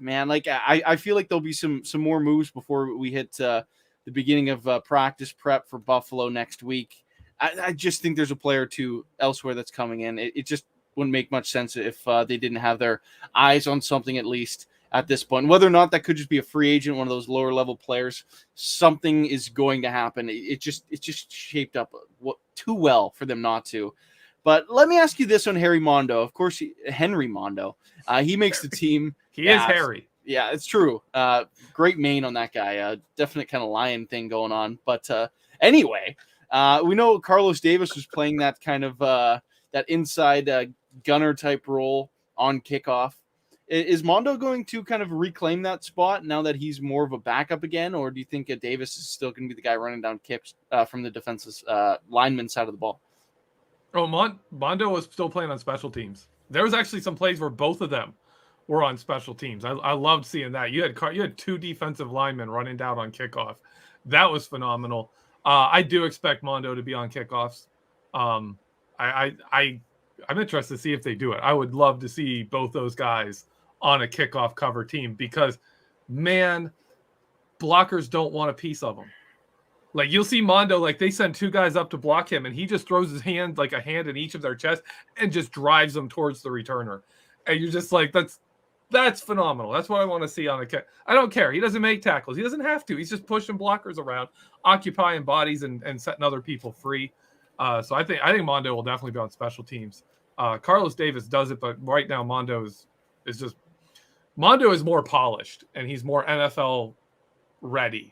Man, I feel like there'll be some more moves before we hit the beginning of practice prep for Buffalo next week. I just think there's a player or two elsewhere that's coming in. It just wouldn't make much sense if they didn't have their eyes on something at least at this point. Whether or not that could just be a free agent, one of those lower level players, something is going to happen. It just shaped up too well for them not to. But let me ask you this on Henry Mondeau. Of course, Henry Mondeau. He makes the team. He is Harry. Yeah, it's true. Great mane on that guy. Definite kind of lion thing going on. But anyway, we know Carlos Davis was playing that kind of that inside gunner type role on kickoff. Is Mondeau going to kind of reclaim that spot now that he's more of a backup again, or do you think Davis is still going to be the guy running down kicks from the defense's lineman side of the ball? Oh, Mondeau was still playing on special teams. There was actually some plays where both of them were on special teams. I loved seeing that. You had 2 defensive linemen running down on kickoff. That was phenomenal. I do expect Mondeau to be on kickoffs. I'm interested to see if they do it. I would love to see both those guys on a kickoff cover team because, man, blockers don't want a piece of him. Like you'll see Mondeau, like they send 2 guys up to block him and he just throws his hand, like a hand in each of their chest and just drives them towards the returner. And you're just like, that's phenomenal. That's what I want to see on a kick. I don't care. He doesn't make tackles. He doesn't have to. He's just pushing blockers around, occupying bodies and setting other people free. So I think Mondeau will definitely be on special teams. Carlos Davis does it, but right now Mondeau is more polished and he's more NFL ready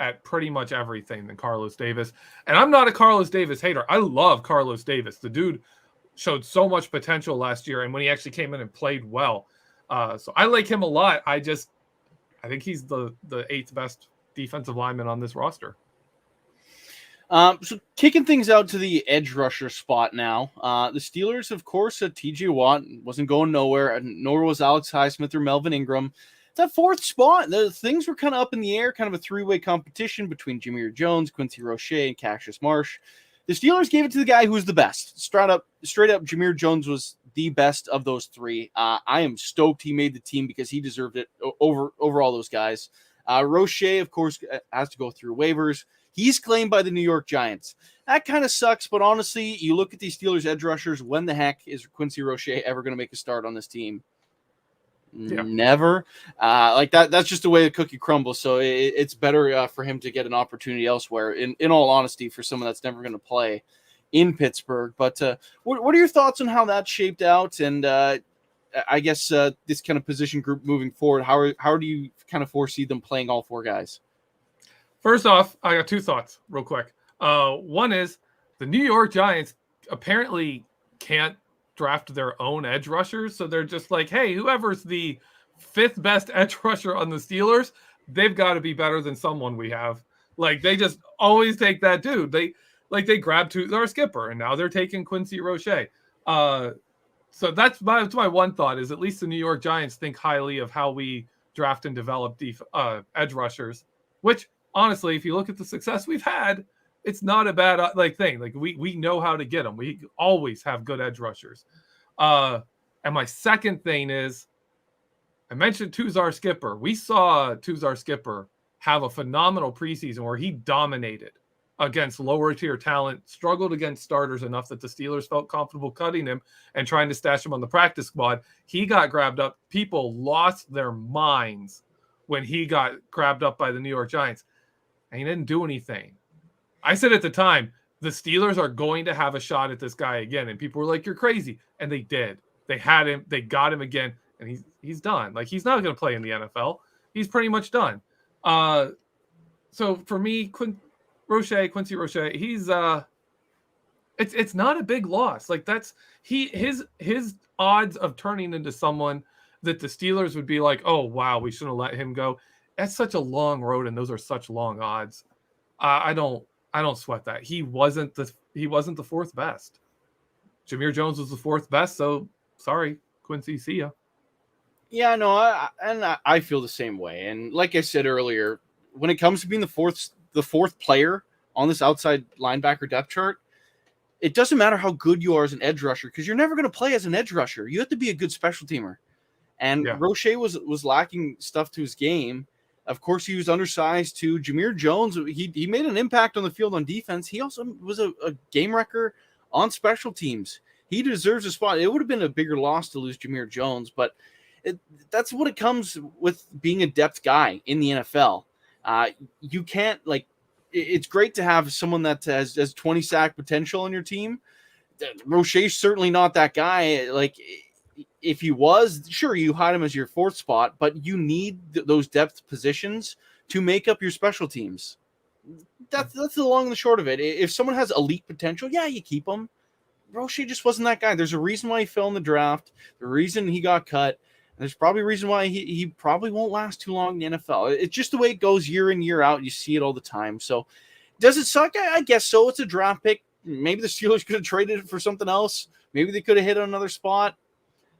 at pretty much everything than Carlos Davis. And I'm not a Carlos Davis hater. I love Carlos Davis. The dude showed so much potential last year, and when he actually came in and played well. So I like him a lot. I think he's the 8th best defensive lineman on this roster. So kicking things out to the edge rusher spot now. The Steelers, of course, T.J. Watt wasn't going nowhere, and nor was Alex Highsmith or Melvin Ingram. That 4th spot, the things were kind of up in the air, kind of a 3-way competition between Jameer Jones, Quincy Roche, and Cassius Marsh. The Steelers gave it to the guy who was the best. Straight up, Jameer Jones was the best of those three. I am stoked he made the team because he deserved it over all those guys. Roche, of course, has to go through waivers. He's claimed by the New York Giants. That kind of sucks, but honestly, you look at these Steelers edge rushers, when the heck is Quincy Roche ever going to make a start on this team? Yeah. Never. Like that's just the way the cookie crumbles. So it's better for him to get an opportunity elsewhere, in all honesty, for someone that's never going to play in Pittsburgh. But what are your thoughts on how that shaped out? And I guess this kind of position group moving forward, how do you kind of foresee them playing all four guys? First off, I got two thoughts real quick. One is the New York Giants apparently can't draft their own edge rushers. So they're just like, hey, whoever's the fifth best edge rusher on the Steelers, they've got to be better than someone we have. Like, they just always take that dude. They grabbed our skipper, and now they're taking Quincy Roche. So that's my one thought, is at least the New York Giants think highly of how we draft and develop edge rushers, which honestly, if you look at the success we've had, it's not a bad thing. Like, we know how to get them. We always have good edge rushers. And my second thing is, I mentioned Tuzar Skipper. We saw Tuzar Skipper have a phenomenal preseason where he dominated against lower tier talent, struggled against starters enough that the Steelers felt comfortable cutting him and trying to stash him on the practice squad. He got grabbed up. People lost their minds when he got grabbed up by the New York Giants, and he didn't do anything. I said at the time, the Steelers are going to have a shot at this guy again. And people were like, you're crazy. And they did. They had him. They got him again. And he's done. Like, he's not going to play in the NFL. He's pretty much done. So for me, Quincy Roche, he's it's not a big loss. Like, that's his odds of turning into someone that the Steelers would be like, oh wow, we shouldn't have let him go. That's such a long road, and those are such long odds. I don't sweat that. He wasn't the fourth best. Jameer Jones was the fourth best. So sorry, Quincy, see ya. Yeah, no, I feel the same way. And like I said earlier, when it comes to being the fourth player on this outside linebacker depth chart, it doesn't matter how good you are as an edge rusher, because you're never going to play as an edge rusher. You have to be a good special teamer. And yeah. Roche was lacking stuff to his game. Of course, he was undersized too. Jameer Jones, he made an impact on the field on defense. He also was a game wrecker on special teams. He deserves a spot. It would have been a bigger loss to lose Jameer Jones, but that's what it comes with being a depth guy in the NFL. You can't, like, it's great to have someone that has 20 sack potential on your team. Roche's certainly not that guy. Like, if he was, sure, you hide him as your fourth spot, but you need those depth positions to make up your special teams. That's the long and the short of it. If someone has elite potential, yeah, you keep them. Roche just wasn't that guy. There's a reason why he fell in the draft, the reason he got cut. There's probably a reason why he probably won't last too long in the NFL. It's just the way it goes year in, year out. You see it all the time. So does it suck? I guess so. It's a draft pick. Maybe the Steelers could have traded it for something else. Maybe they could have hit on another spot.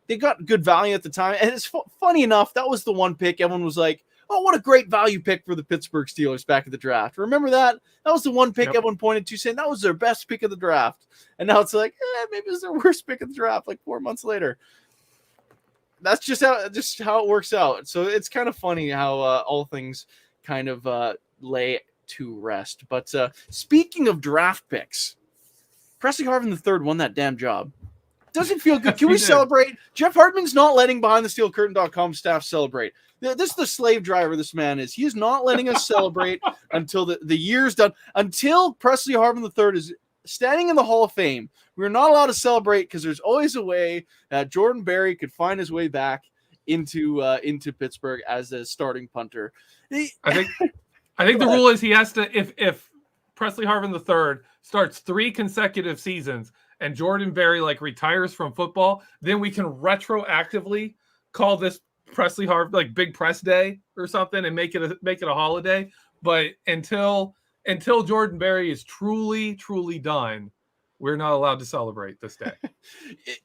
They got good value at the time. And it's funny enough, that was the one pick everyone was like, oh, what a great value pick for the Pittsburgh Steelers back at the draft. Remember that? That was the one pick everyone pointed to, saying that was their best pick of the draft. And now it's like, maybe it was their worst pick of the draft like 4 months later. That's just how it works out. So it's kind of funny how all things kind of lay to rest. But speaking of draft picks, Presley Harvin III won that damn job. Doesn't feel good. Can we celebrate? Jeff Hartman's not letting BehindTheSteelCurtain.com staff celebrate. This is the slave driver this man is. He is not letting us celebrate until the year's done. Until Presley Harvin III is standing in the Hall of Fame, we're not allowed to celebrate, because there's always a way that Jordan Berry could find his way back into Pittsburgh as a starting punter. I think the rule is he has to, if Presley Harvin III starts 3 consecutive seasons and Jordan Berry retires from football, then we can retroactively call this Presley Harvin Big Press Day or something and make it a holiday. But until Jordan Berry is truly done, we're not allowed to celebrate this day.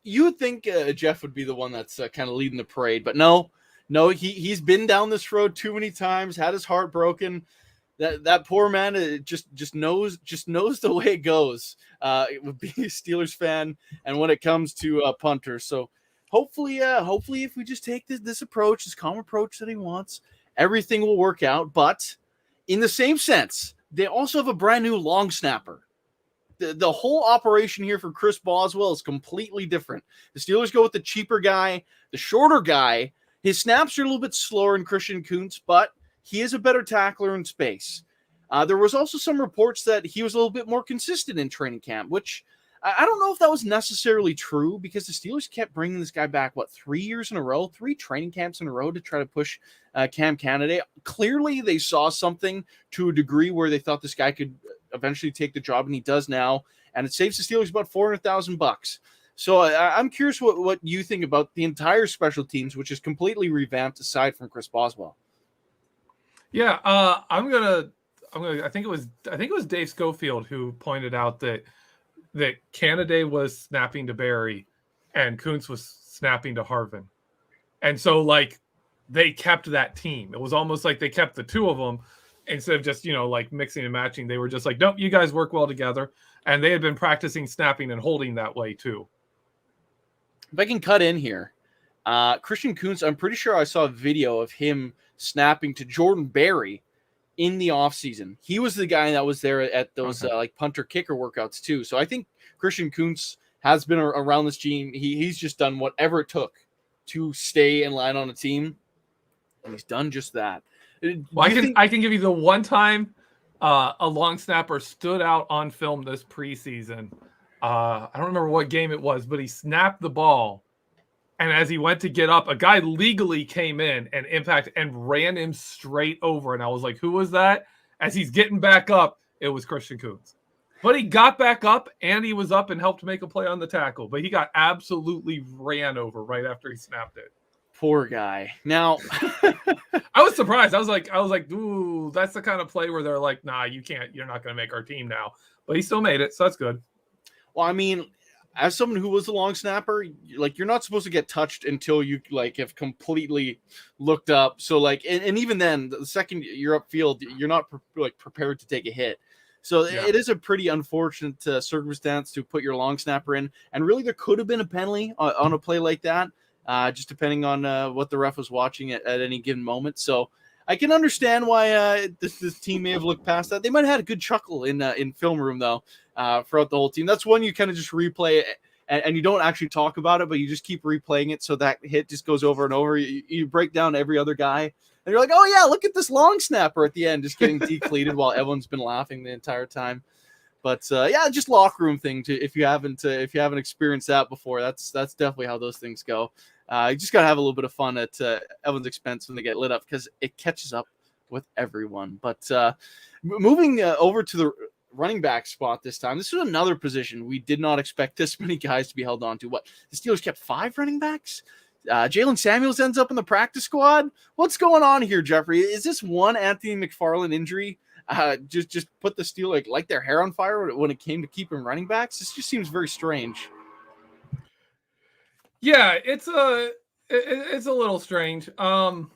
You would think Jeff would be the one that's kind of leading the parade, but no, he's been down this road too many times, had his heart broken. that poor man just knows the way it goes. It would be a Steelers fan, and when it comes to punters. So hopefully if we just take this approach, this calm approach that he wants, everything will work out. But in the same sense, they also have a brand new long snapper. The whole operation here for Chris Boswell is completely different. The Steelers go with the cheaper guy, the shorter guy. His snaps are a little bit slower than Christian Kuntz, but he is a better tackler in space. There was also some reports that he was a little bit more consistent in training camp, which I don't know if that was necessarily true because the Steelers kept bringing this guy back, 3 years in a row, 3 training camps in a row to try to push Cam Canada. Clearly, they saw something to a degree where they thought this guy could eventually take the job, and he does now, and it saves the Steelers about $400,000. So I'm curious what you think about the entire special teams, which is completely revamped aside from Chris Boswell. Yeah, I think it was Dave Schofield who pointed out that Canada was snapping to Barry and Kuntz was snapping to Harvin. And so like they kept that team. It was almost like they kept the two of them instead of just, like mixing and matching. They were just like, nope, you guys work well together. And they had been practicing snapping and holding that way too. If I can cut in here, Christian Kuntz, I'm pretty sure I saw a video of him snapping to Jordan Berry in the offseason. He was the guy that was there at those like punter kicker workouts too. So I think Christian Kuntz has been around this team. He's just done whatever it took to stay in line on a team, and he's done just that. Well, I can give you the one time a long snapper stood out on film this preseason. I don't remember what game it was, but he snapped the ball, and as he went to get up, a guy legally came in and impacted and ran him straight over. And I was like, who was that? As he's getting back up, it was Christian Kuntz. But he got back up, and he was up and helped make a play on the tackle. But he got absolutely ran over right after he snapped it. Poor guy. Now, I was surprised. I was like, ooh, that's the kind of play where they're like, nah, you can't. You're not going to make our team now. But he still made it, so that's good. Well, I mean, as someone who was a long snapper, like you're not supposed to get touched until you like have completely looked up. So like, and even then, the second you're upfield, you're not prepared to take a hit. So It is a pretty unfortunate circumstance to put your long snapper in. And really, there could have been a penalty on a play like that, just depending on what the ref was watching at any given moment. So I can understand why this team may have looked past that. They might have had a good chuckle in film room though throughout the whole team. That's one you kind of just replay it, and you don't actually talk about it, but you just keep replaying it so that hit just goes over and over. You break down every other guy, and you're like, oh yeah, look at this long snapper at the end, just getting decleated while everyone's been laughing the entire time. But yeah, just locker room thing too. If you haven't experienced that before, that's definitely how those things go. You just gotta have a little bit of fun at everyone's expense when they get lit up because it catches up with everyone. But moving over to the running back spot this time, this was another position we did not expect this many guys to be held on to. What, the Steelers kept 5 running backs? Jalen Samuels ends up in the practice squad. What's going on here, Geoffrey? Is this one Anthony McFarland injury? Just put the Steelers like their hair on fire when it came to keeping running backs. This just seems very strange. Yeah, it's a little strange. My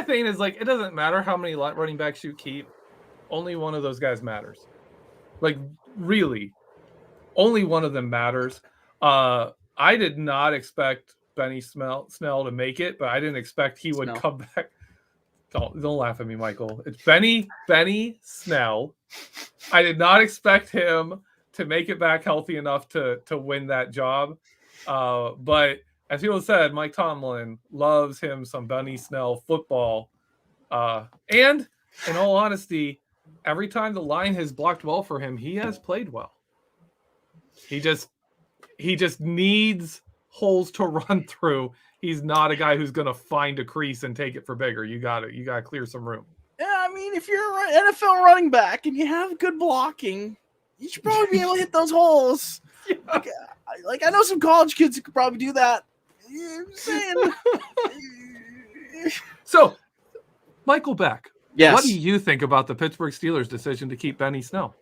thing is like it doesn't matter how many running backs you keep. Only one of those guys matters. Like really, only one of them matters. I did not expect Benny Snell to make it, but I didn't expect he would come back. Don't laugh at me, Michael. It's Benny Snell. I did not expect him to make it back healthy enough to win that job. But as people said, Mike Tomlin loves him some Benny Snell football. And in all honesty, every time the line has blocked well for him, he has played well. He just needs holes to run through. He's not a guy who's going to find a crease and take it for bigger. You got to clear some room. Yeah, I mean, if you're an NFL running back and you have good blocking, you should probably be able to hit those holes. Yeah. Like I know some college kids who could probably do that. I'm saying. So, Michael Beck, yes. What do you think about the Pittsburgh Steelers' decision to keep Benny Snell?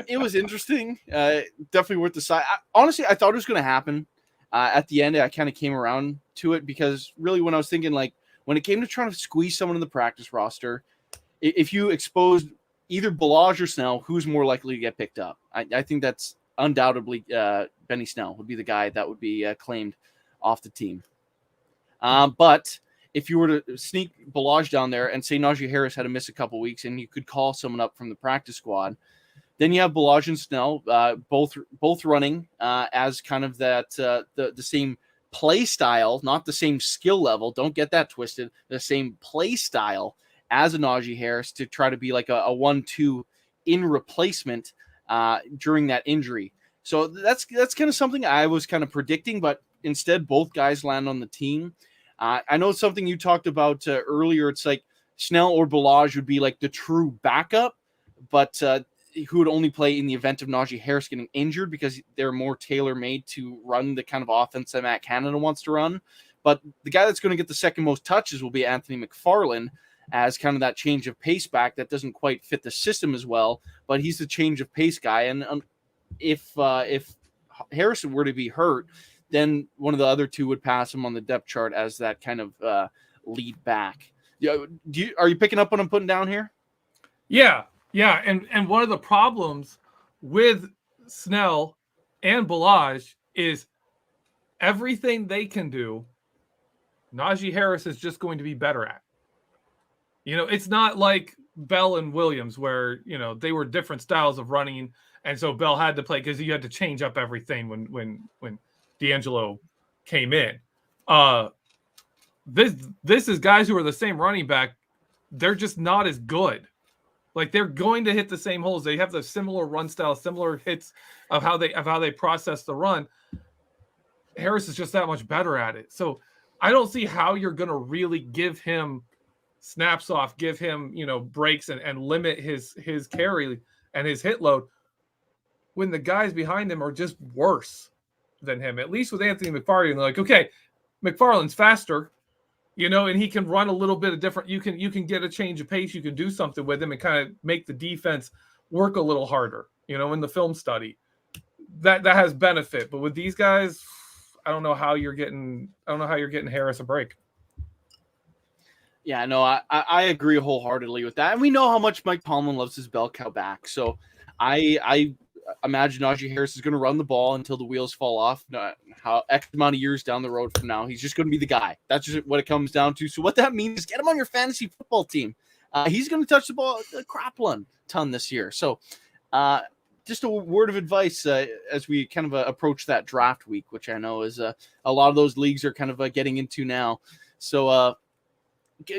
It was interesting. Definitely worth the side. Honestly, I thought it was going to happen. At the end, I kind of came around to it because really when I was thinking like, when it came to trying to squeeze someone in the practice roster, if you exposed either Balazs or Snell, who's more likely to get picked up? I think that's undoubtedly Benny Snell would be the guy that would be claimed off the team. But if you were to sneak Balazs down there and say Najee Harris had to miss a couple weeks and you could call someone up from the practice squad, then you have Balazs and Snell both running as kind of that the same play style, not the same skill level. Don't get that twisted. The same play style as a Najee Harris to try to be like a 1-2 in replacement during that injury. So that's kind of something I was kind of predicting, but instead both guys land on the team. I know something you talked about earlier. It's like Snell or Balazs would be like the true backup, but who would only play in the event of Najee Harris getting injured because they're more tailor-made to run the kind of offense that Matt Canada wants to run. But the guy that's going to get the second most touches will be Anthony McFarland as kind of that change of pace back that doesn't quite fit the system as well, but he's the change of pace guy. And if Harrison were to be hurt, then one of the other two would pass him on the depth chart as that kind of lead back. Are you picking up what I'm putting down here? Yeah. And one of the problems with Snell and Balazs is everything they can do, Najee Harris is just going to be better at. It's not like Bell and Williams where, they were different styles of running. And so Bell had to play because you had to change up everything when D'Angelo came in. This is guys who are the same running back. They're just not as good. Like they're going to hit the same holes. They have the similar run style, similar hits of how they process the run. Harris is just that much better at it. So I don't see how you're going to really give him snaps off, give him, breaks and limit his carry and his hit load when the guys behind him are just worse than him. At least with Anthony McFarland, they're like, okay, McFarland's faster, and he can run a little bit of different. You can get a change of pace. You can do something with him and kind of make the defense work a little harder, in the film study. That has benefit. But with these guys, I don't know how you're getting Harris a break. Yeah, no, I agree wholeheartedly with that. And we know how much Mike Tomlin loves his bell cow back. So I imagine Najee Harris is going to run the ball until the wheels fall off. How X amount of years down the road from now, he's just going to be the guy. That's just what it comes down to. So what that means is get him on your fantasy football team. He's going to touch the ball a crap ton this year. So just a word of advice as we kind of approach that draft week, which I know is a lot of those leagues are kind of getting into now. So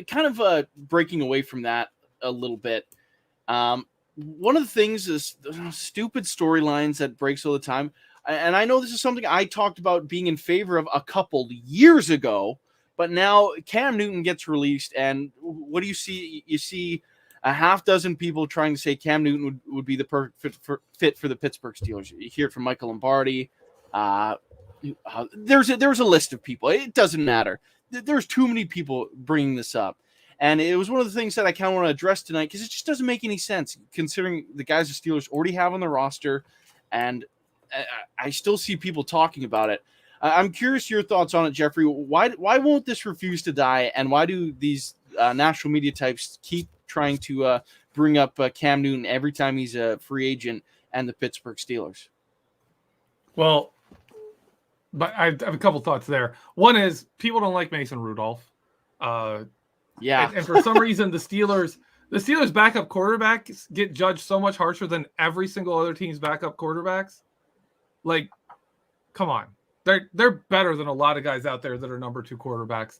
kind of breaking away from that a little bit. One of the things is stupid storylines that breaks all the time. And I know this is something I talked about being in favor of a couple years ago, but now Cam Newton gets released. And what do you see? You see a half dozen people trying to say Cam Newton would be the perfect fit for the Pittsburgh Steelers. You hear it from Michael Lombardi. There's a list of people. It doesn't matter. There's too many people bringing this up. And it was one of the things that I kind of want to address tonight because it just doesn't make any sense considering the guys the Steelers already have on the roster. And I still see people talking about it. I'm curious your thoughts on it, Geoffrey. Why won't this refuse to die? And why do these national media types keep trying to bring up Cam Newton every time he's a free agent and the Pittsburgh Steelers? Well, but I have a couple thoughts there. One is people don't like Mason Rudolph. Yeah. And for some reason, the Steelers backup quarterbacks get judged so much harsher than every single other team's backup quarterbacks. Like, come on. They're better than a lot of guys out there that are number 2 quarterbacks.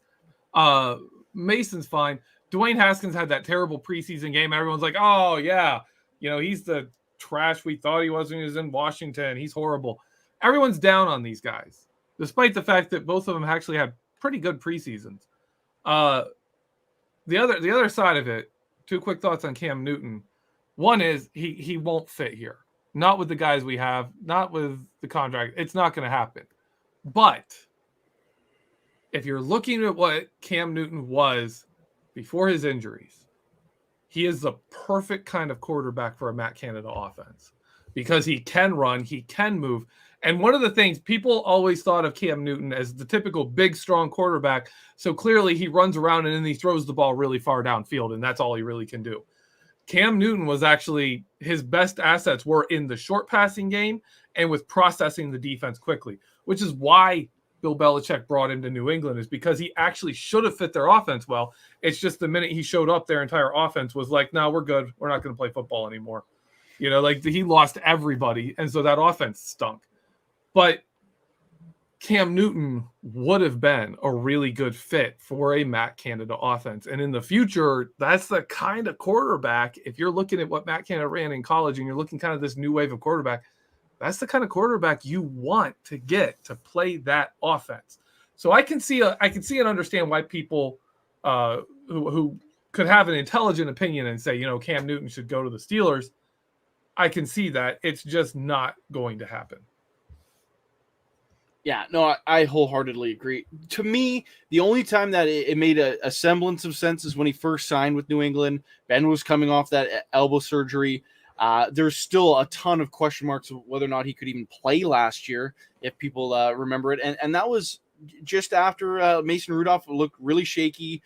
Mason's fine. Dwayne Haskins had that terrible preseason game. Everyone's like, oh, yeah. He's the trash we thought he was when he was in Washington. He's horrible. Everyone's down on these guys, despite the fact that both of them actually had pretty good preseasons. The other side of it, 2 quick thoughts on Cam Newton. One is he won't fit here. Not with the guys we have, not with the contract. It's not going to happen. But if you're looking at what Cam Newton was before his injuries, he is the perfect kind of quarterback for a Matt Canada offense because he can run, he can move, And one of the things people always thought of Cam Newton as the typical big, strong quarterback. So clearly he runs around and then he throws the ball really far downfield, and that's all he really can do. Cam Newton was actually, his best assets were in the short passing game and with processing the defense quickly, which is why Bill Belichick brought him to New England, is because he actually should have fit their offense well. It's just the minute he showed up, their entire offense was like, no, we're good. We're not going to play football anymore. Like he lost everybody. And so that offense stunk. But Cam Newton would have been a really good fit for a Matt Canada offense. And in the future, that's the kind of quarterback, if you're looking at what Matt Canada ran in college and you're looking kind of this new wave of quarterback, that's the kind of quarterback you want to get to play that offense. So I can see and understand why people who could have an intelligent opinion and say, Cam Newton should go to the Steelers. I can see that. It's just not going to happen. Yeah, no, I wholeheartly agree. To me, the only time that it made a semblance of sense is when he first signed with New England. Ben was coming off that elbow surgery. There's still a ton of question marks of whether or not he could even play last year, if people remember it. And that was just after Mason Rudolph looked really shaky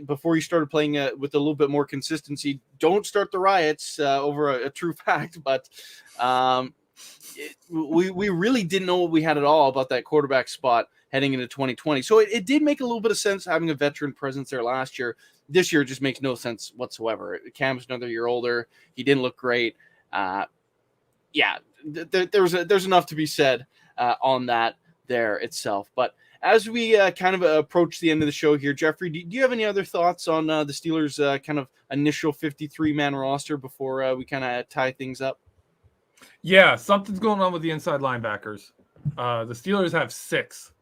before he started playing with a little bit more consistency. Don't start the riots over a true fact, but we really didn't know what we had at all about that quarterback spot heading into 2020. So it did make a little bit of sense having a veteran presence there last year. This year just makes no sense whatsoever. Cam's another year older. He didn't look great. There's enough to be said on that there itself. But as we kind of approach the end of the show here, Geoffrey, do you have any other thoughts on the Steelers' kind of initial 53-man roster before we kind of tie things up? Yeah, something's going on with the inside linebackers. The Steelers have 6.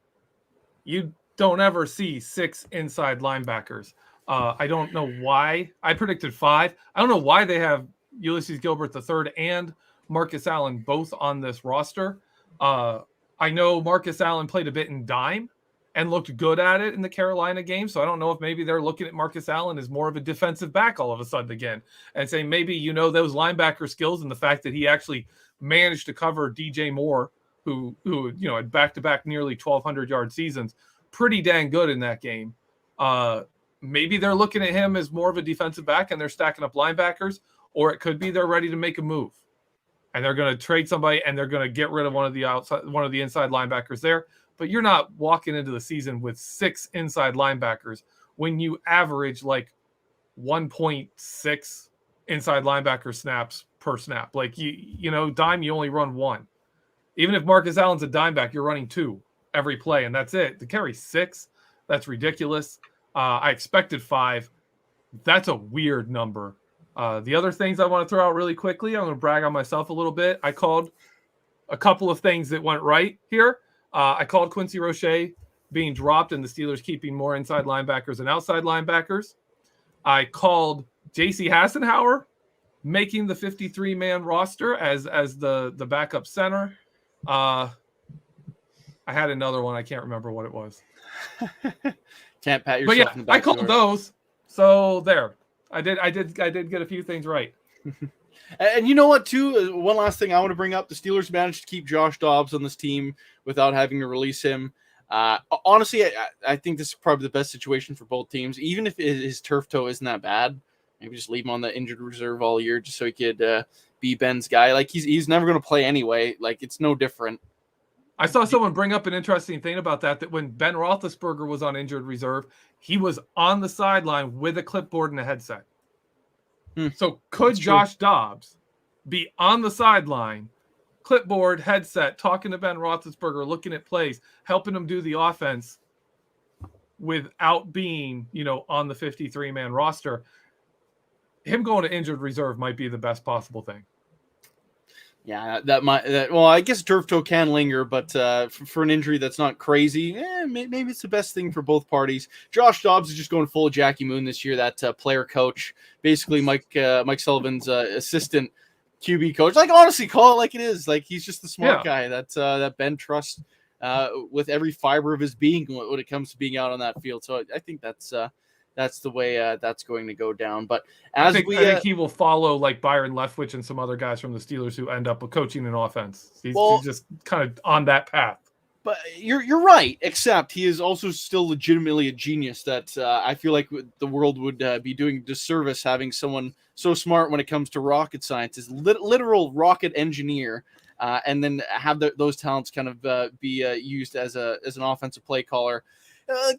You don't ever see 6 inside linebackers. I don't know why. I predicted 5. I don't know why they have Ulysses Gilbert III and Marcus Allen both on this roster. I know Marcus Allen played a bit in dime and looked good at it in the Carolina game. So I don't know if maybe they're looking at Marcus Allen as more of a defensive back all of a sudden again and saying maybe, those linebacker skills and the fact that he actually managed to cover DJ Moore, who had back-to-back nearly 1,200-yard seasons, pretty dang good in that game. Maybe they're looking at him as more of a defensive back and they're stacking up linebackers, or it could be they're ready to make a move and they're going to trade somebody and they're going to get rid of one of the inside linebackers there. But you're not walking into the season with 6 inside linebackers when you average like 1.6 inside linebacker snaps per snap. Like dime, you only run 1. Even if Marcus Allen's a dime back, you're running 2 every play, and that's it. To carry 6, that's ridiculous. I expected 5. That's a weird number. The other things I want to throw out really quickly, I'm going to brag on myself a little bit. I called a couple of things that went right here. I called Quincy Roche being dropped and the Steelers keeping more inside linebackers and outside linebackers. I called J.C. Hassenauer making the 53-man roster as the backup center. I had another one. I can't remember what it was. Can't pat yourself. But in the back I called those. So there. I did get a few things right. And you know what, too? One last thing I want to bring up. The Steelers managed to keep Josh Dobbs on this team without having to release him. Honestly, I think this is probably the best situation for both teams. Even if his turf toe isn't that bad, maybe just leave him on the injured reserve all year just so he could be Ben's guy. Like, he's never going to play anyway. Like, it's no different. I saw someone bring up an interesting thing about that when Ben Roethlisberger was on injured reserve, he was on the sideline with a clipboard and a headset. So could Josh Dobbs be on the sideline, clipboard, headset, talking to Ben Roethlisberger, looking at plays, helping him do the offense without being, on the 53-man roster? Him going to injured reserve might be the best possible thing. Yeah, well, I guess turf toe can linger, but for an injury that's not crazy, maybe it's the best thing for both parties. Josh Dobbs is just going full Jackie Moon this year, that player coach, basically Mike Sullivan's assistant QB coach. Like, honestly, call it like it is. Like, he's just the smart guy that Ben trusts with every fiber of his being when it comes to being out on that field. So I think that's that's the way that's going to go down. But I as think he will follow like Byron Leftwich and some other guys from the Steelers who end up with coaching an offense. He's just kind of on that path. But you're right, except he is also still legitimately a genius that I feel like the world would be doing disservice having someone so smart when it comes to rocket science, is literal rocket engineer, and then have those talents kind of be used as an offensive play caller.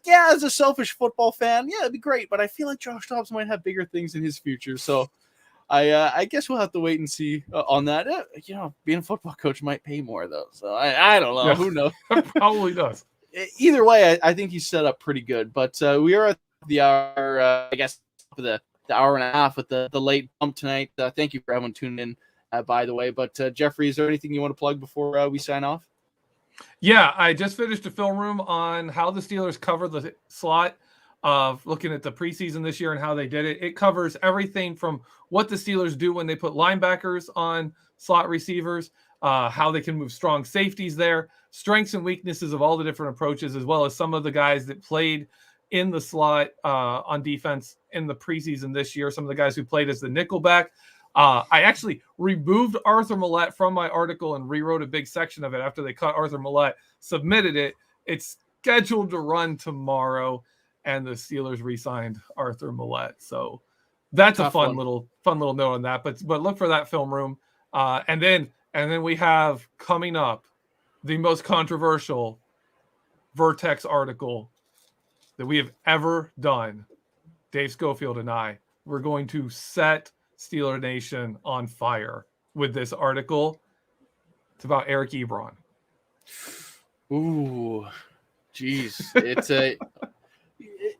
Yeah, as a selfish football fan, yeah, it'd be great, but I feel like Josh Dobbs might have bigger things in his future, so I guess we'll have to wait and see on that. Being a football coach might pay more, though. So I don't know. Yeah. Who knows? Probably does. Either way, I think he's set up pretty good. But we are at the hour, I guess, for the hour and a half with the late bump tonight. Thank you for everyone tuning in, by the way. But Geoffrey, is there anything you want to plug before we sign off? Yeah, I just finished a film room on how the Steelers cover the slot, of looking at the preseason this year and how they did it. It covers everything from what the Steelers do when they put linebackers on slot receivers, how they can move strong safeties there, strengths and weaknesses of all the different approaches, as well as some of the guys that played in the slot on defense in the preseason this year, some of the guys who played as the nickelback. I actually removed Arthur Millette from my article and rewrote a big section of it after they cut Arthur Millette, submitted it. It's scheduled to run tomorrow, and the Steelers re-signed Arthur Millette. So that's a fun little note on that. But look for that film room. And then we have coming up the most controversial Vertex article that we have ever done. Dave Schofield and I, we're going to set Steeler Nation on fire with this article. It's about Eric Ebron. Ooh, geez.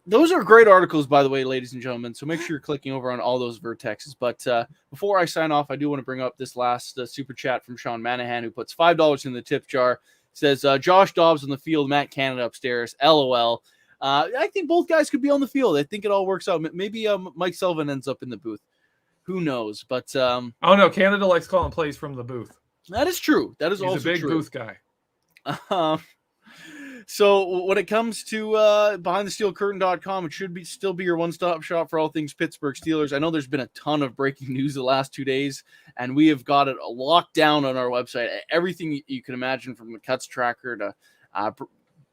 Those are great articles, by the way, ladies and gentlemen. So make sure you're clicking over on all those Vertexes. But before I sign off, I do want to bring up this last super chat from Sean Manahan, who puts $5 in the tip jar. Says, Josh Dobbs on the field, Matt Canada upstairs. LOL. I think both guys could be on the field. I think it all works out. Maybe Mike Sullivan ends up in the booth. Who knows? But oh no, Canada likes calling plays from the booth. That is true. That is also true. He's a big booth guy. So when it comes to BehindTheSteelCurtain.com, it should still be your one-stop shop for all things Pittsburgh Steelers. I know there's been a ton of breaking news the last 2 days, and we have got it locked down on our website. Everything you can imagine, from the cuts tracker to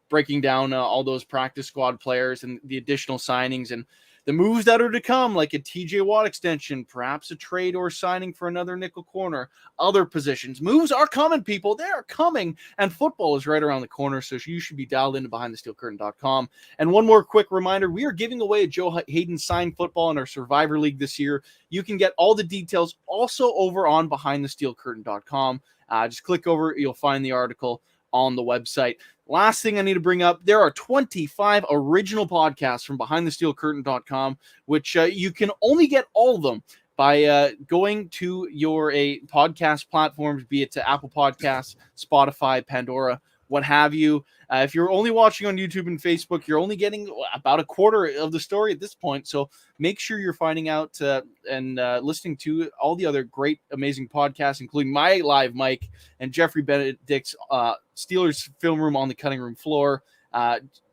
breaking down all those practice squad players and the additional signings and the moves that are to come, like a TJ Watt extension, perhaps a trade or signing for another nickel corner, other positions. Moves are coming, people. They are coming, and football is right around the corner, so you should be dialed into BehindTheSteelCurtain.com. And one more quick reminder, we are giving away a Joe Haden signed football in our Survivor League this year. You can get all the details also over on BehindTheSteelCurtain.com. Just click over. You'll find the article on the website. Last thing I need to bring up, there are 25 original podcasts from BehindTheSteelCurtain.com, which you can only get all of them by going to your podcast platforms, be it to Apple Podcasts, Spotify, Pandora, what have you. If you're only watching on YouTube and Facebook, you're only getting about a quarter of the story at this point. So make sure you're finding out and listening to all the other great, amazing podcasts, including my live mic and Geoffrey Benedict's Steelers film room on the cutting room floor.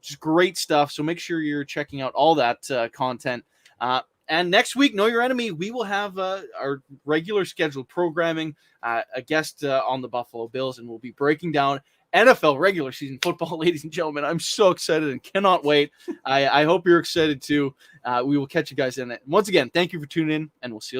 Just great stuff. So make sure you're checking out all that content. And next week, Know Your Enemy, we will have our regular scheduled programming, a guest on the Buffalo Bills, and we'll be breaking down NFL regular season football, ladies and gentlemen. I'm so excited and cannot wait. I hope you're excited too. We will catch you guys in it. Once again, thank you for tuning in, and we'll see you.